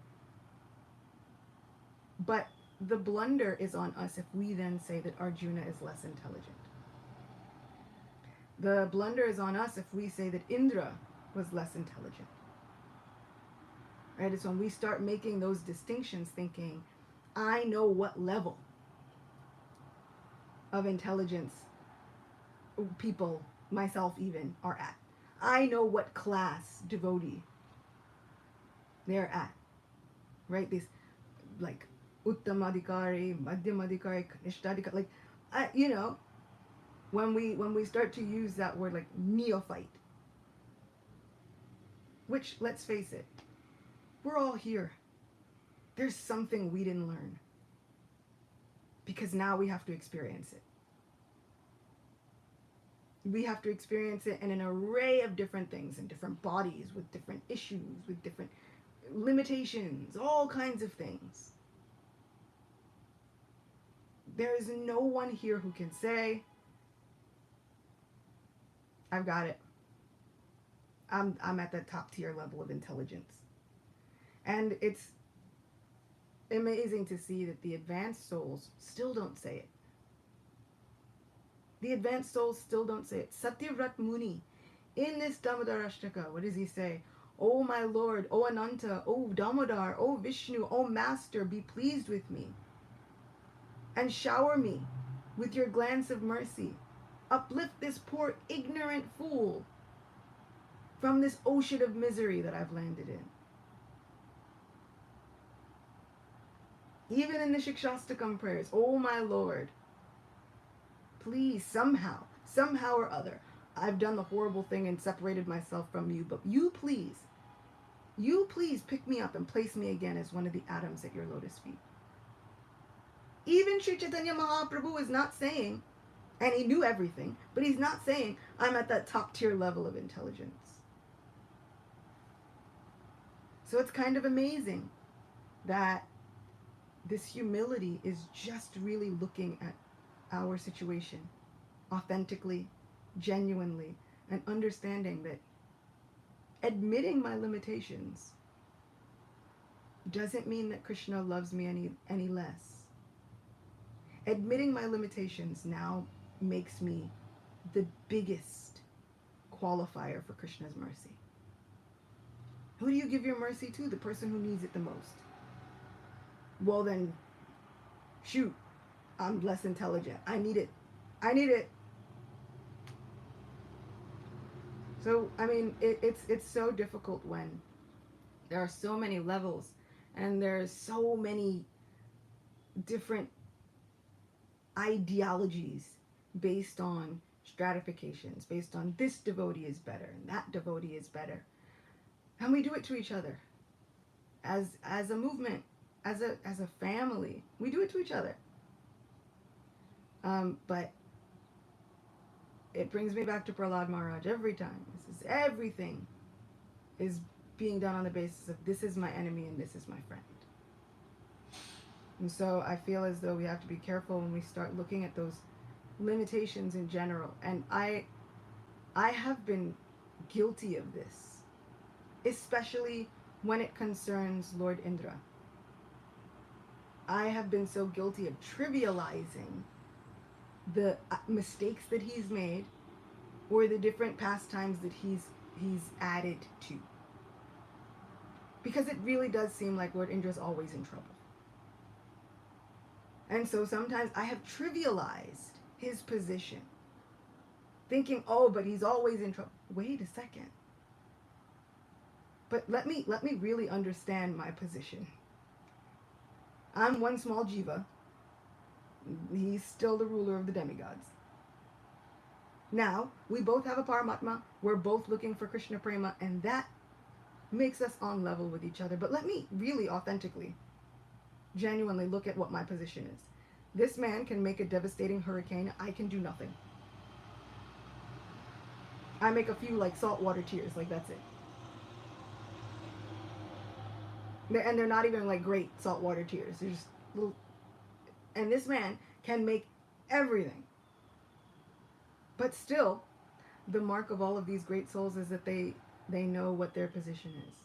But the blunder is on us if we then say that Arjuna is less intelligent. The blunder is on us if we say that Indra was less intelligent. Right? It's when we start making those distinctions, thinking, I know what level of intelligence people, myself even, are at. I know what class devotee they're at. Right? These, Uttamadhikari, Madhyamadhikari, Kanishthadhikari, when we start to use that word like neophyte, which, let's face it, we're all here. There's something we didn't learn because now we have to experience it. We have to experience it in an array of different things, in different bodies, with different issues, with different limitations, all kinds of things. There is no one here who can say, I've got it. I'm at that top tier level of intelligence. And it's amazing to see that the advanced souls still don't say it. The advanced souls still don't say it. Satyavrat Muni, in this Damodarashtaka, what does he say? Oh my Lord, oh Ananta, oh Damodar, oh Vishnu, oh Master, be pleased with me. And shower me with your glance of mercy. Uplift this poor ignorant fool from this ocean of misery that I've landed in. Even in the Shikshastakam prayers, oh my Lord, please, somehow or other, I've done the horrible thing and separated myself from you, but you please pick me up and place me again as one of the atoms at your lotus feet. Even Sri Chaitanya Mahaprabhu is not saying, and he knew everything, but he's not saying, I'm at that top tier level of intelligence. So it's kind of amazing that this humility is just really looking at our situation authentically, genuinely, and understanding that admitting my limitations doesn't mean that Krishna loves me any less. Admitting my limitations now makes me the biggest qualifier for Krishna's mercy. Who do you give your mercy to? The person who needs it the most. Well then, shoot, I'm less intelligent. I need it. So I mean, it's so difficult when there are so many levels, and there's so many different ideologies based on stratifications, based on this devotee is better and that devotee is better, and we do it to each other as a movement, as a family. We do it to each other. But it brings me back to Prahlad Maharaj every time. This is everything is being done on the basis of this is my enemy and this is my friend. And so I feel as though we have to be careful when we start looking at those limitations in general. And I have been guilty of this, especially when it concerns Lord Indra. I have been so guilty of trivializing the mistakes that he's made or the different pastimes that he's added to. Because it really does seem like Lord Indra's always in trouble. And so sometimes I have trivialized his position, thinking, oh, but he's always in trouble. Wait a second. But let me really understand my position. I'm one small jiva. He's still the ruler of the demigods. Now, we both have a Paramatma. We're both looking for Krishna Prema, and that makes us on level with each other. But let me really authentically, genuinely look at what my position is. This man can make a devastating hurricane. I can do nothing. I make a few like saltwater tears, like that's it. And they're not even like great saltwater tears. They're just little. And this man can make everything. But still, the mark of all of these great souls is that they know what their position is.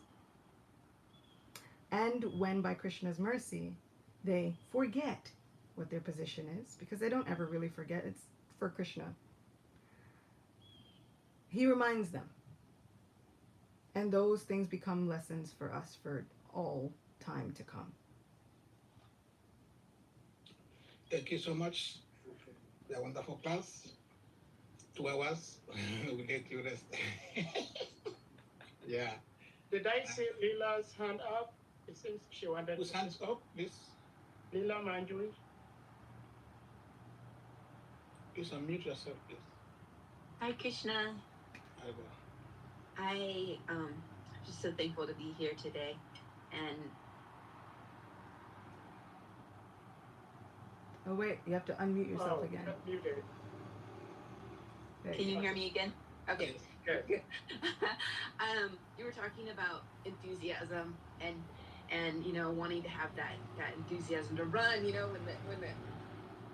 And when by Krishna's mercy, they forget what their position is, because they don't ever really forget, it's for Krishna. He reminds them. And those things become lessons for us for all time to come. Thank you so much. The wonderful class. 2 hours. We get you rest. Yeah. Did I see Leela's hand up? It seems she wanted Whose to. hands up, please? Leela Manjui. Please unmute yourself, please. Hi, Krishna. I go. I'm just so thankful to be here today. And Oh wait, you have to unmute yourself again. Muted. can you hear me again? Okay. Good. You were talking about enthusiasm and wanting to have that enthusiasm to run, when the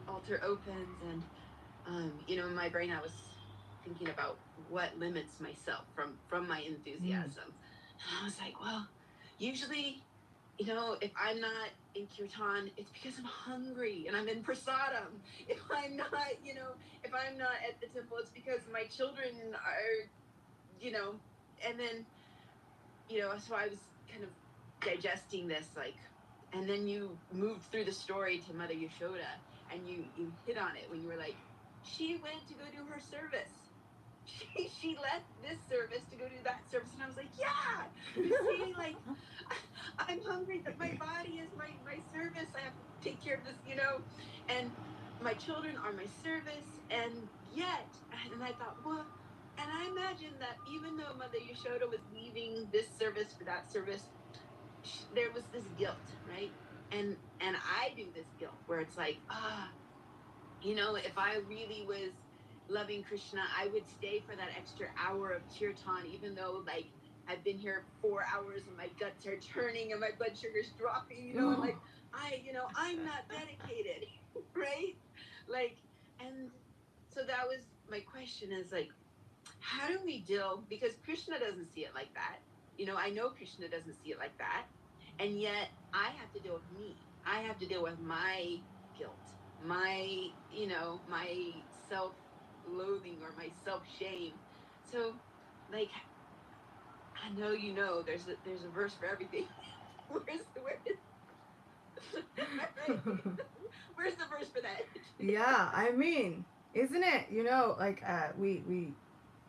altar opens, and in my brain I was thinking about what limits myself from my enthusiasm. And I was like, well, usually, if I'm not in kirtan, it's because I'm hungry and I'm in prasadam. If I'm not at the temple, it's because my children are, and then, so I was kind of digesting this, and then you moved through the story to Mother Yashoda, and you hit on it when you were like, she went to go do her service. She left this service to go do that service, and I was like, yeah, you see, I'm hungry, that my body is my service. I have to take care of this, and my children are my service, and I thought, well, and I imagine that even though Mother Yashoda was leaving this service for that service, there was this guilt, right? And I do this guilt where it's like, if I really was loving Krishna, I would stay for that extra hour of kirtan, even though I've been here 4 hours and my guts are turning and my blood sugar's dropping, and I'm not dedicated, right? And so that was my question, is how do we deal, because Krishna doesn't see it like that. I know Krishna doesn't see it like that. And yet I have to deal with me. I have to deal with my guilt, my, my self-loathing or my self-shame. So, I know there's a verse for everything. Where's the verse for that? Yeah, I mean, isn't it? We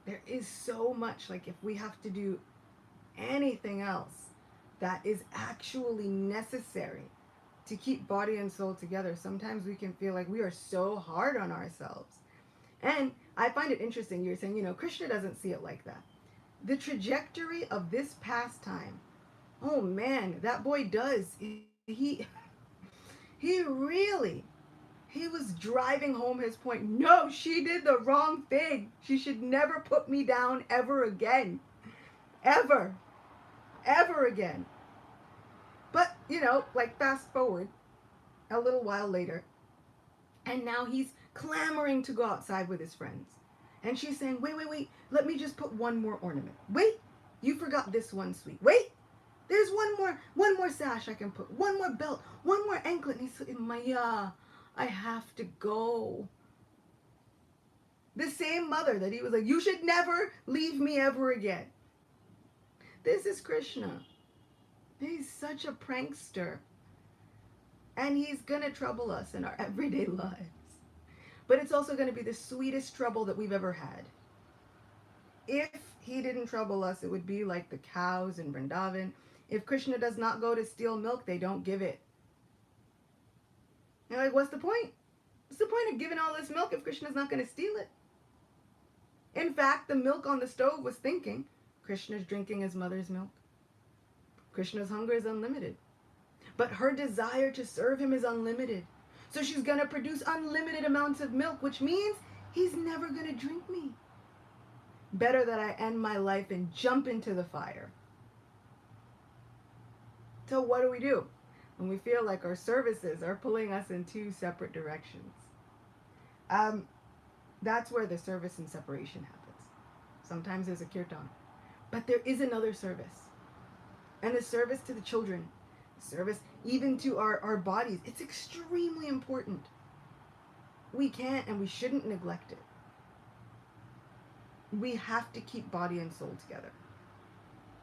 There is so much, like if we have to do anything else that is actually necessary to keep body and soul together, sometimes we can feel like we are so hard on ourselves. And I find it interesting, you're saying, Krishna doesn't see it like that. The trajectory of this pastime, oh man, that boy does. He really, he was driving home his point. No, she did the wrong thing. She should never put me down ever again. Ever. Ever again. But, like fast forward a little while later, and now he's clamoring to go outside with his friends. And she's saying, wait, wait, wait, let me just put one more ornament. Wait, you forgot this one, sweet. Wait, there's one more sash I can put, one more belt, one more anklet. And he's saying, Maya, I have to go. The same mother that he was like, you should never leave me ever again. This is Krishna. He's such a prankster. And he's going to trouble us in our everyday lives. But it's also going to be the sweetest trouble that we've ever had. If he didn't trouble us, it would be like the cows in Vrindavan. If Krishna does not go to steal milk, they don't give it. You're like, what's the point? What's the point of giving all this milk if Krishna's not going to steal it? In fact, the milk on the stove was thinking, Krishna's drinking his mother's milk. Krishna's hunger is unlimited. But her desire to serve him is unlimited. So she's going to produce unlimited amounts of milk, which means he's never going to drink me. Better that I end my life and jump into the fire. So what do? When we feel like our services are pulling us in two separate directions? That's where the service and separation happens. Sometimes there's a kirtan. But there is another service. And the service to the children, service even to our bodies, it's extremely important. We can't and we shouldn't neglect it. We have to keep body and soul together.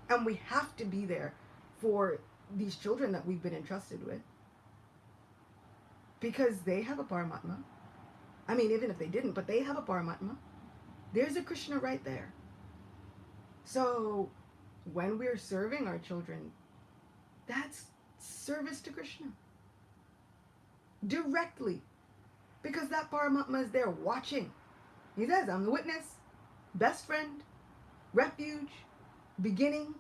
And we have to be there for these children that we've been entrusted with. Because they have a Paramatma. I mean, even if they didn't, but they have a Paramatma. There's a Krishna right there. So when we're serving our children, that's service to Krishna. Directly. Because that Paramatma is there watching. He says, I'm the witness, best friend, refuge, beginning,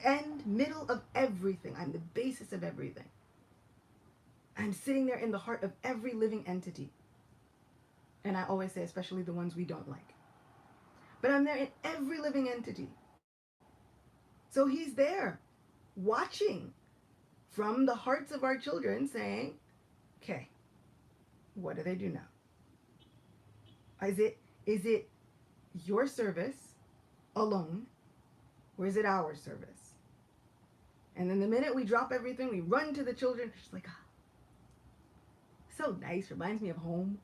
end, middle of everything. I'm the basis of everything. I'm sitting there in the heart of every living entity. And I always say, especially the ones we don't like. But I'm there in every living entity. So he's there, watching from the hearts of our children, saying, okay, what do they do now? Is it your service alone, or is it our service? And then the minute we drop everything, we run to the children. It's like, so nice, reminds me of home.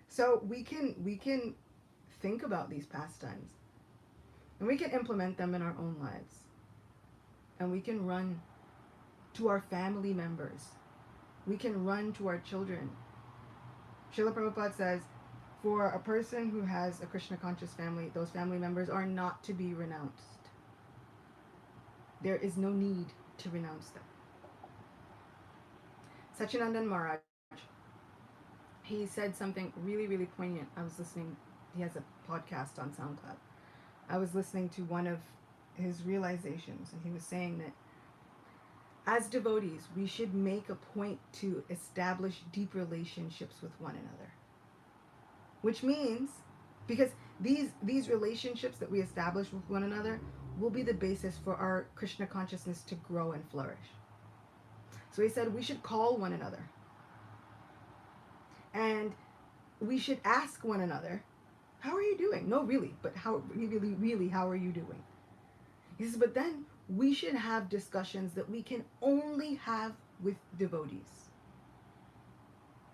So we can think about these pastimes, and we can implement them in our own lives. And we can run to our family members. We can run to our children. Srila Prabhupada says, for a person who has a Krishna conscious family, those family members are not to be renounced. There is no need to renounce them. Sachinandan Maharaj, he said something really, really poignant. I was listening, he has a podcast on SoundCloud. I was listening to one of his realizations, and he was saying that as devotees, we should make a point to establish deep relationships with one another. Which means, because these relationships that we establish with one another will be the basis for our Krishna consciousness to grow and flourish. So he said we should call one another. And we should ask one another, how are you doing? No, really, but really, how are you doing? He says, but then we should have discussions that we can only have with devotees.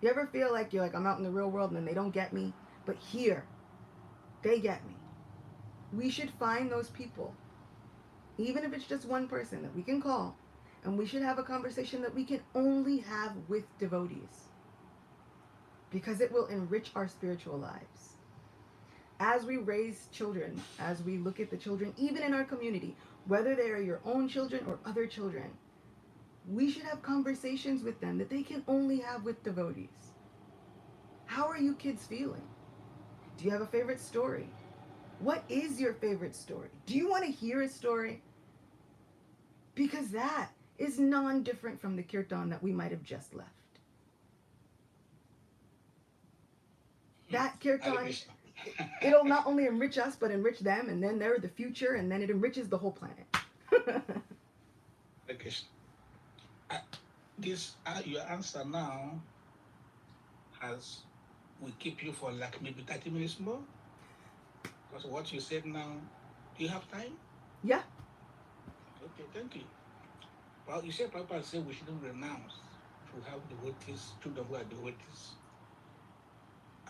You ever feel like you're like, I'm out in the real world and then they don't get me? But here, they get me. We should find those people, even if it's just one person that we can call, and we should have a conversation that we can only have with devotees. Because it will enrich our spiritual lives. as we raise children, as we look at the children, even in our community, whether they are your own children or other children, we should have conversations with them that they can only have with devotees. How are you kids feeling? Do you have a favorite story? What is your favorite story? Do you want to hear a story? Because that is non-different from the kirtan that we might have just left. That Hare kirtan, Krishna. it'll not only enrich us, but enrich them, and then they're the future, and then it enriches the whole planet. Hare Krishna. This your answer now has will keep you for like maybe 30 minutes more. Because what you said now, do you have time? Yeah. Okay, thank you. Well, you said Papa said we shouldn't renounce to have devotees, children who are devotees.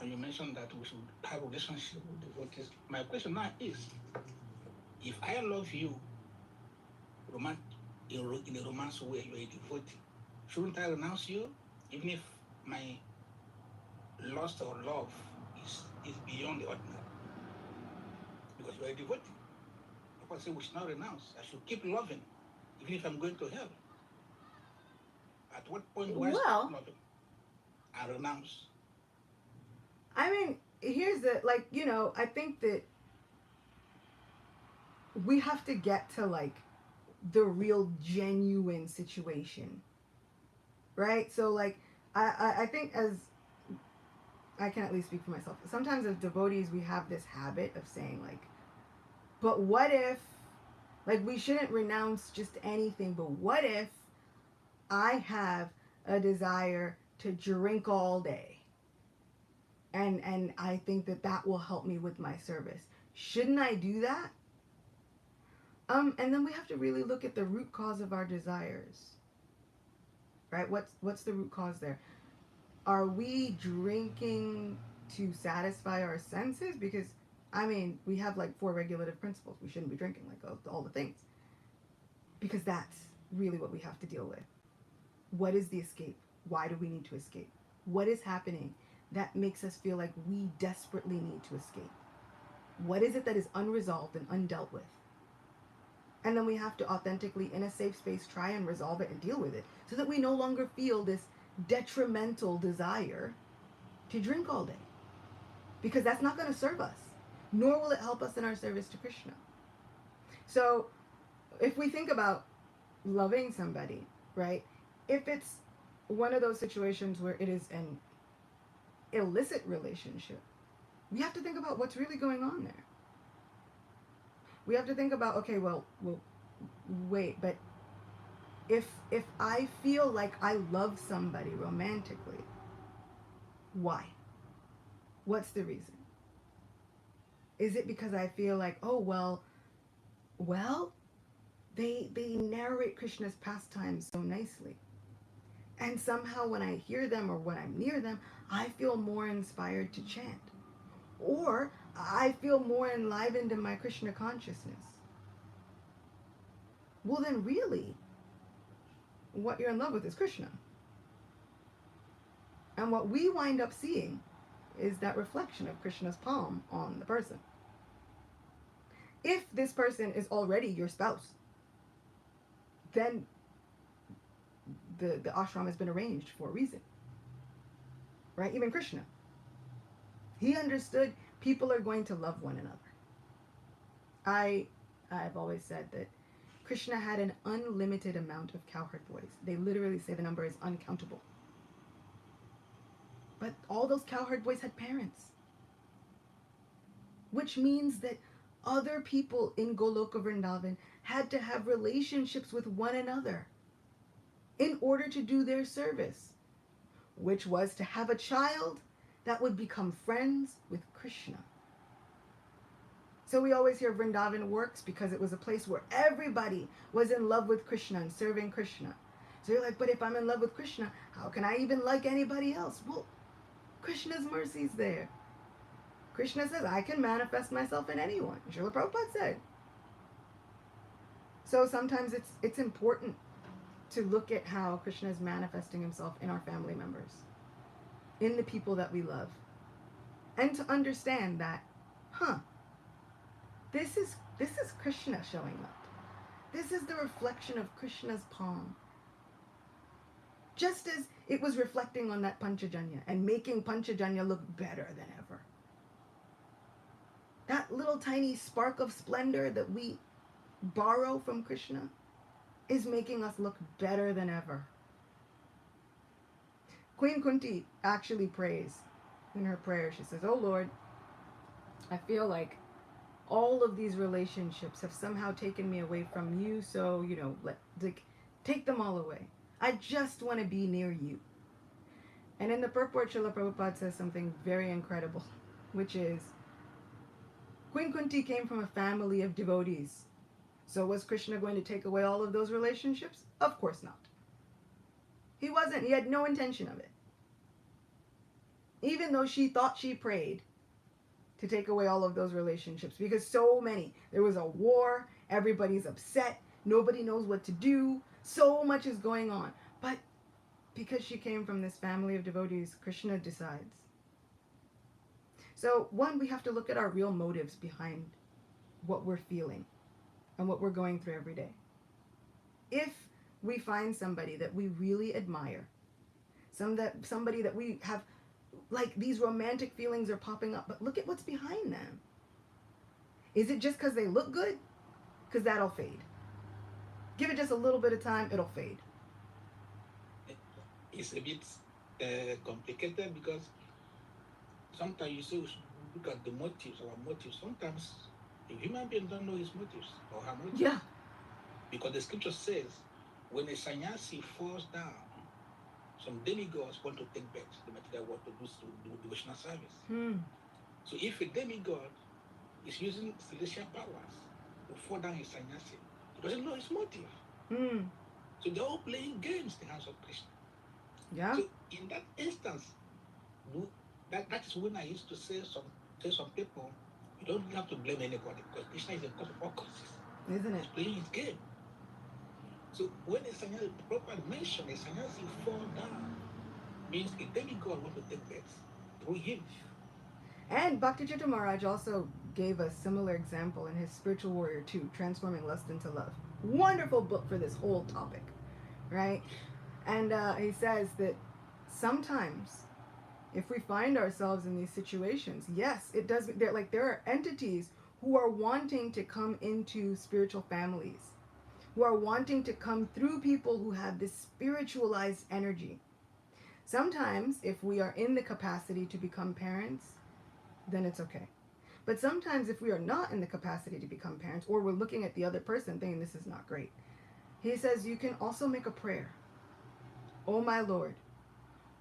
And you mentioned that we should have a relationship with devotees. My question now is, if I love you in a romance way, you're a devotee, shouldn't I renounce you? Even if my lust or love is beyond the ordinary? Because you're a devotee. Papa said we should not renounce. I should keep loving, even if I'm going to hell. At what point do I stop loving and renounce? I mean, here's the, like, you know, I think that we have to get to, like, the real genuine situation. Right? So, like, I think, as I can at least speak for myself, sometimes as devotees we have this habit of saying, like, but what if, like, we shouldn't renounce just anything, but what if I have a desire to drink all day? And I think that that will help me with my service. Shouldn't I do that? And then we have to really look at the root cause of our desires. Right? What's the root cause there? Are we drinking to satisfy our senses? Because, I mean, we have like 4 regulative principles. We shouldn't be drinking, like, all the things. Because that's really what we have to deal with. What is the escape? Why do we need to escape? What is happening that makes us feel like we desperately need to escape? What is it that is unresolved and undealt with? And then we have to authentically, in a safe space, try and resolve it and deal with it so that we no longer feel this detrimental desire to drink all day. Because that's not going to serve us, nor will it help us in our service to Krishna. So if we think about loving somebody, right, if it's one of those situations where it is an illicit relationship, we have to think about what's really going on there. We have to think about, okay, well, wait, but if I feel like I love somebody romantically, why? What's the reason? Is it because I feel like, oh, well, they narrate Krishna's pastimes so nicely, and somehow when I hear them or when I'm near them, I feel more inspired to chant, or I feel more enlivened in my Krishna consciousness? Well, then really, what you're in love with is Krishna. And what we wind up seeing is that reflection of Krishna's palm on the person. If this person is already your spouse, then the ashram has been arranged for a reason. Right? Even Krishna. He understood people are going to love one another. I've always said that Krishna had an unlimited amount of cowherd boys. They literally say the number is uncountable. But all those cowherd boys had parents. Which means that other people in Goloka Vrindavan had to have relationships with one another in order to do their service, which was to have a child that would become friends with Krishna. So we always hear Vrindavan works because it was a place where everybody was in love with Krishna and serving Krishna. So you're like, but if I'm in love with Krishna, how can I even like anybody else? Well, Krishna's mercy's there. Krishna says, I can manifest myself in anyone. Srila Prabhupada said. So sometimes it's important to look at how Krishna is manifesting himself in our family members, in the people that we love, and to understand that huh, this is Krishna showing up. This is the reflection of Krishna's palm. Just as it was reflecting on that Panchajanya and making Panchajanya look better than ever. That little tiny spark of splendor that we borrow from Krishna is making us look better than ever. Queen Kunti actually prays in her prayer. She says, "Oh Lord, I feel like all of these relationships have somehow taken me away from you, so, take them all away. I just want to be near you." And in the purport, Srila Prabhupada says something very incredible, which is, Queen Kunti came from a family of devotees. So was Krishna going to take away all of those relationships? Of course not. He wasn't. He had no intention of it. Even though she thought she prayed to take away all of those relationships, because so many. There was a war. Everybody's upset. Nobody knows what to do. So much is going on. But because she came from this family of devotees, Krishna decides. So, one, we have to look at our real motives behind what we're feeling and what we're going through every day. If we find somebody that we really admire, somebody that we have, like, these romantic feelings are popping up, but look at what's behind them. Is it just because they look good? Because that'll fade. Give it just a little bit of time, it'll fade. It's a bit complicated because sometimes you say we should look at the motives, our motives. Sometimes a human being don't know his motives or her motives. Yeah. Because the scripture says, when a sannyasi falls down, some demigods want to take birth, the material want to do devotional service. So if a demigod is using celestial powers to fall down his sannyasi, he doesn't know his motive. So they're all playing games in the hands of Krishna. Yeah. So in that instance, that is when I used to say some people, you don't have to blame anybody because Krishna is the cause of all causes. Isn't it? He's playing his game. So when a sannyasi, the Prabhupada mentioned a sannyasi fall down, means a demigod want to take birth through him. And Bhakti-Chitta Maharaj also gave a similar example in his Spiritual Warrior 2, Transforming Lust into Love. Wonderful book for this whole topic, right? And he says that sometimes if we find ourselves in these situations, yes, it does. There are entities who are wanting to come into spiritual families, who are wanting to come through people who have this spiritualized energy. Sometimes, if we are in the capacity to become parents, then it's okay. But sometimes if we are not in the capacity to become parents, or we're looking at the other person thinking this is not great, he says you can also make a prayer. Oh my Lord,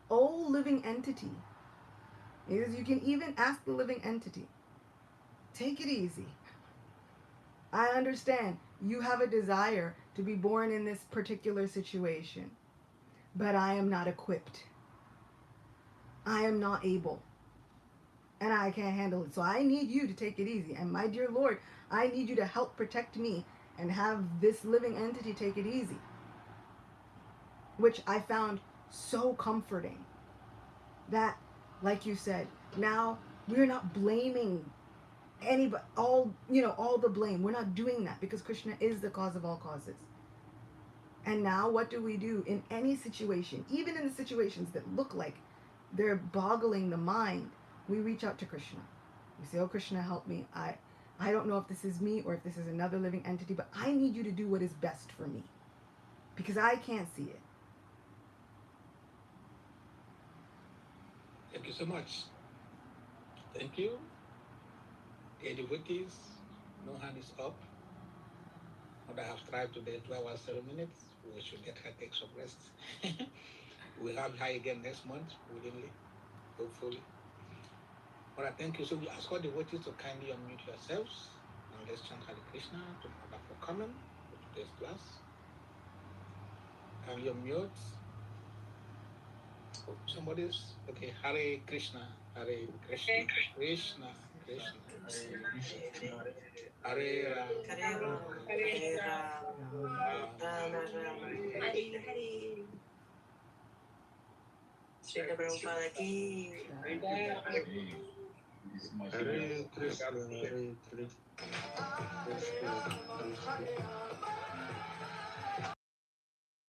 oh living entity. He says you can even ask the living entity, take it easy. I understand you have a desire to be born in this particular situation, but I am not equipped. I am not able. And I can't handle it. So I need you to take it easy. And my dear Lord, I need you to help protect me and have this living entity take it easy. Which I found so comforting. That, like you said, now we're not blaming anybody, all the blame. We're not doing that because Krishna is the cause of all causes. And now what do we do in any situation, even in the situations that look like they're boggling the mind? We reach out to Krishna. We say, oh, Krishna, help me. I don't know if this is me or if this is another living entity, but I need you to do what is best for me because I can't see it. Thank you so much. Thank you. The devotees, no hand is up. But I have tried today 2 hours, 7 minutes. We should let her take some rest. We'll have her again next month, willingly, hopefully. All right, thank you. So we ask all devotees to kindly unmute yourselves and let's chant Hare Krishna to order for coming to today's class. Can you unmute? Oh, somebody's okay. Hare Krishna, Hare Krishna, Krishna, Krishna, Hare Ram, Hare Ram, Rama Rama, Hare Hare. Srila Prabhupada ki. Hare Krishna, Hare Krishna, Krishna Krishna,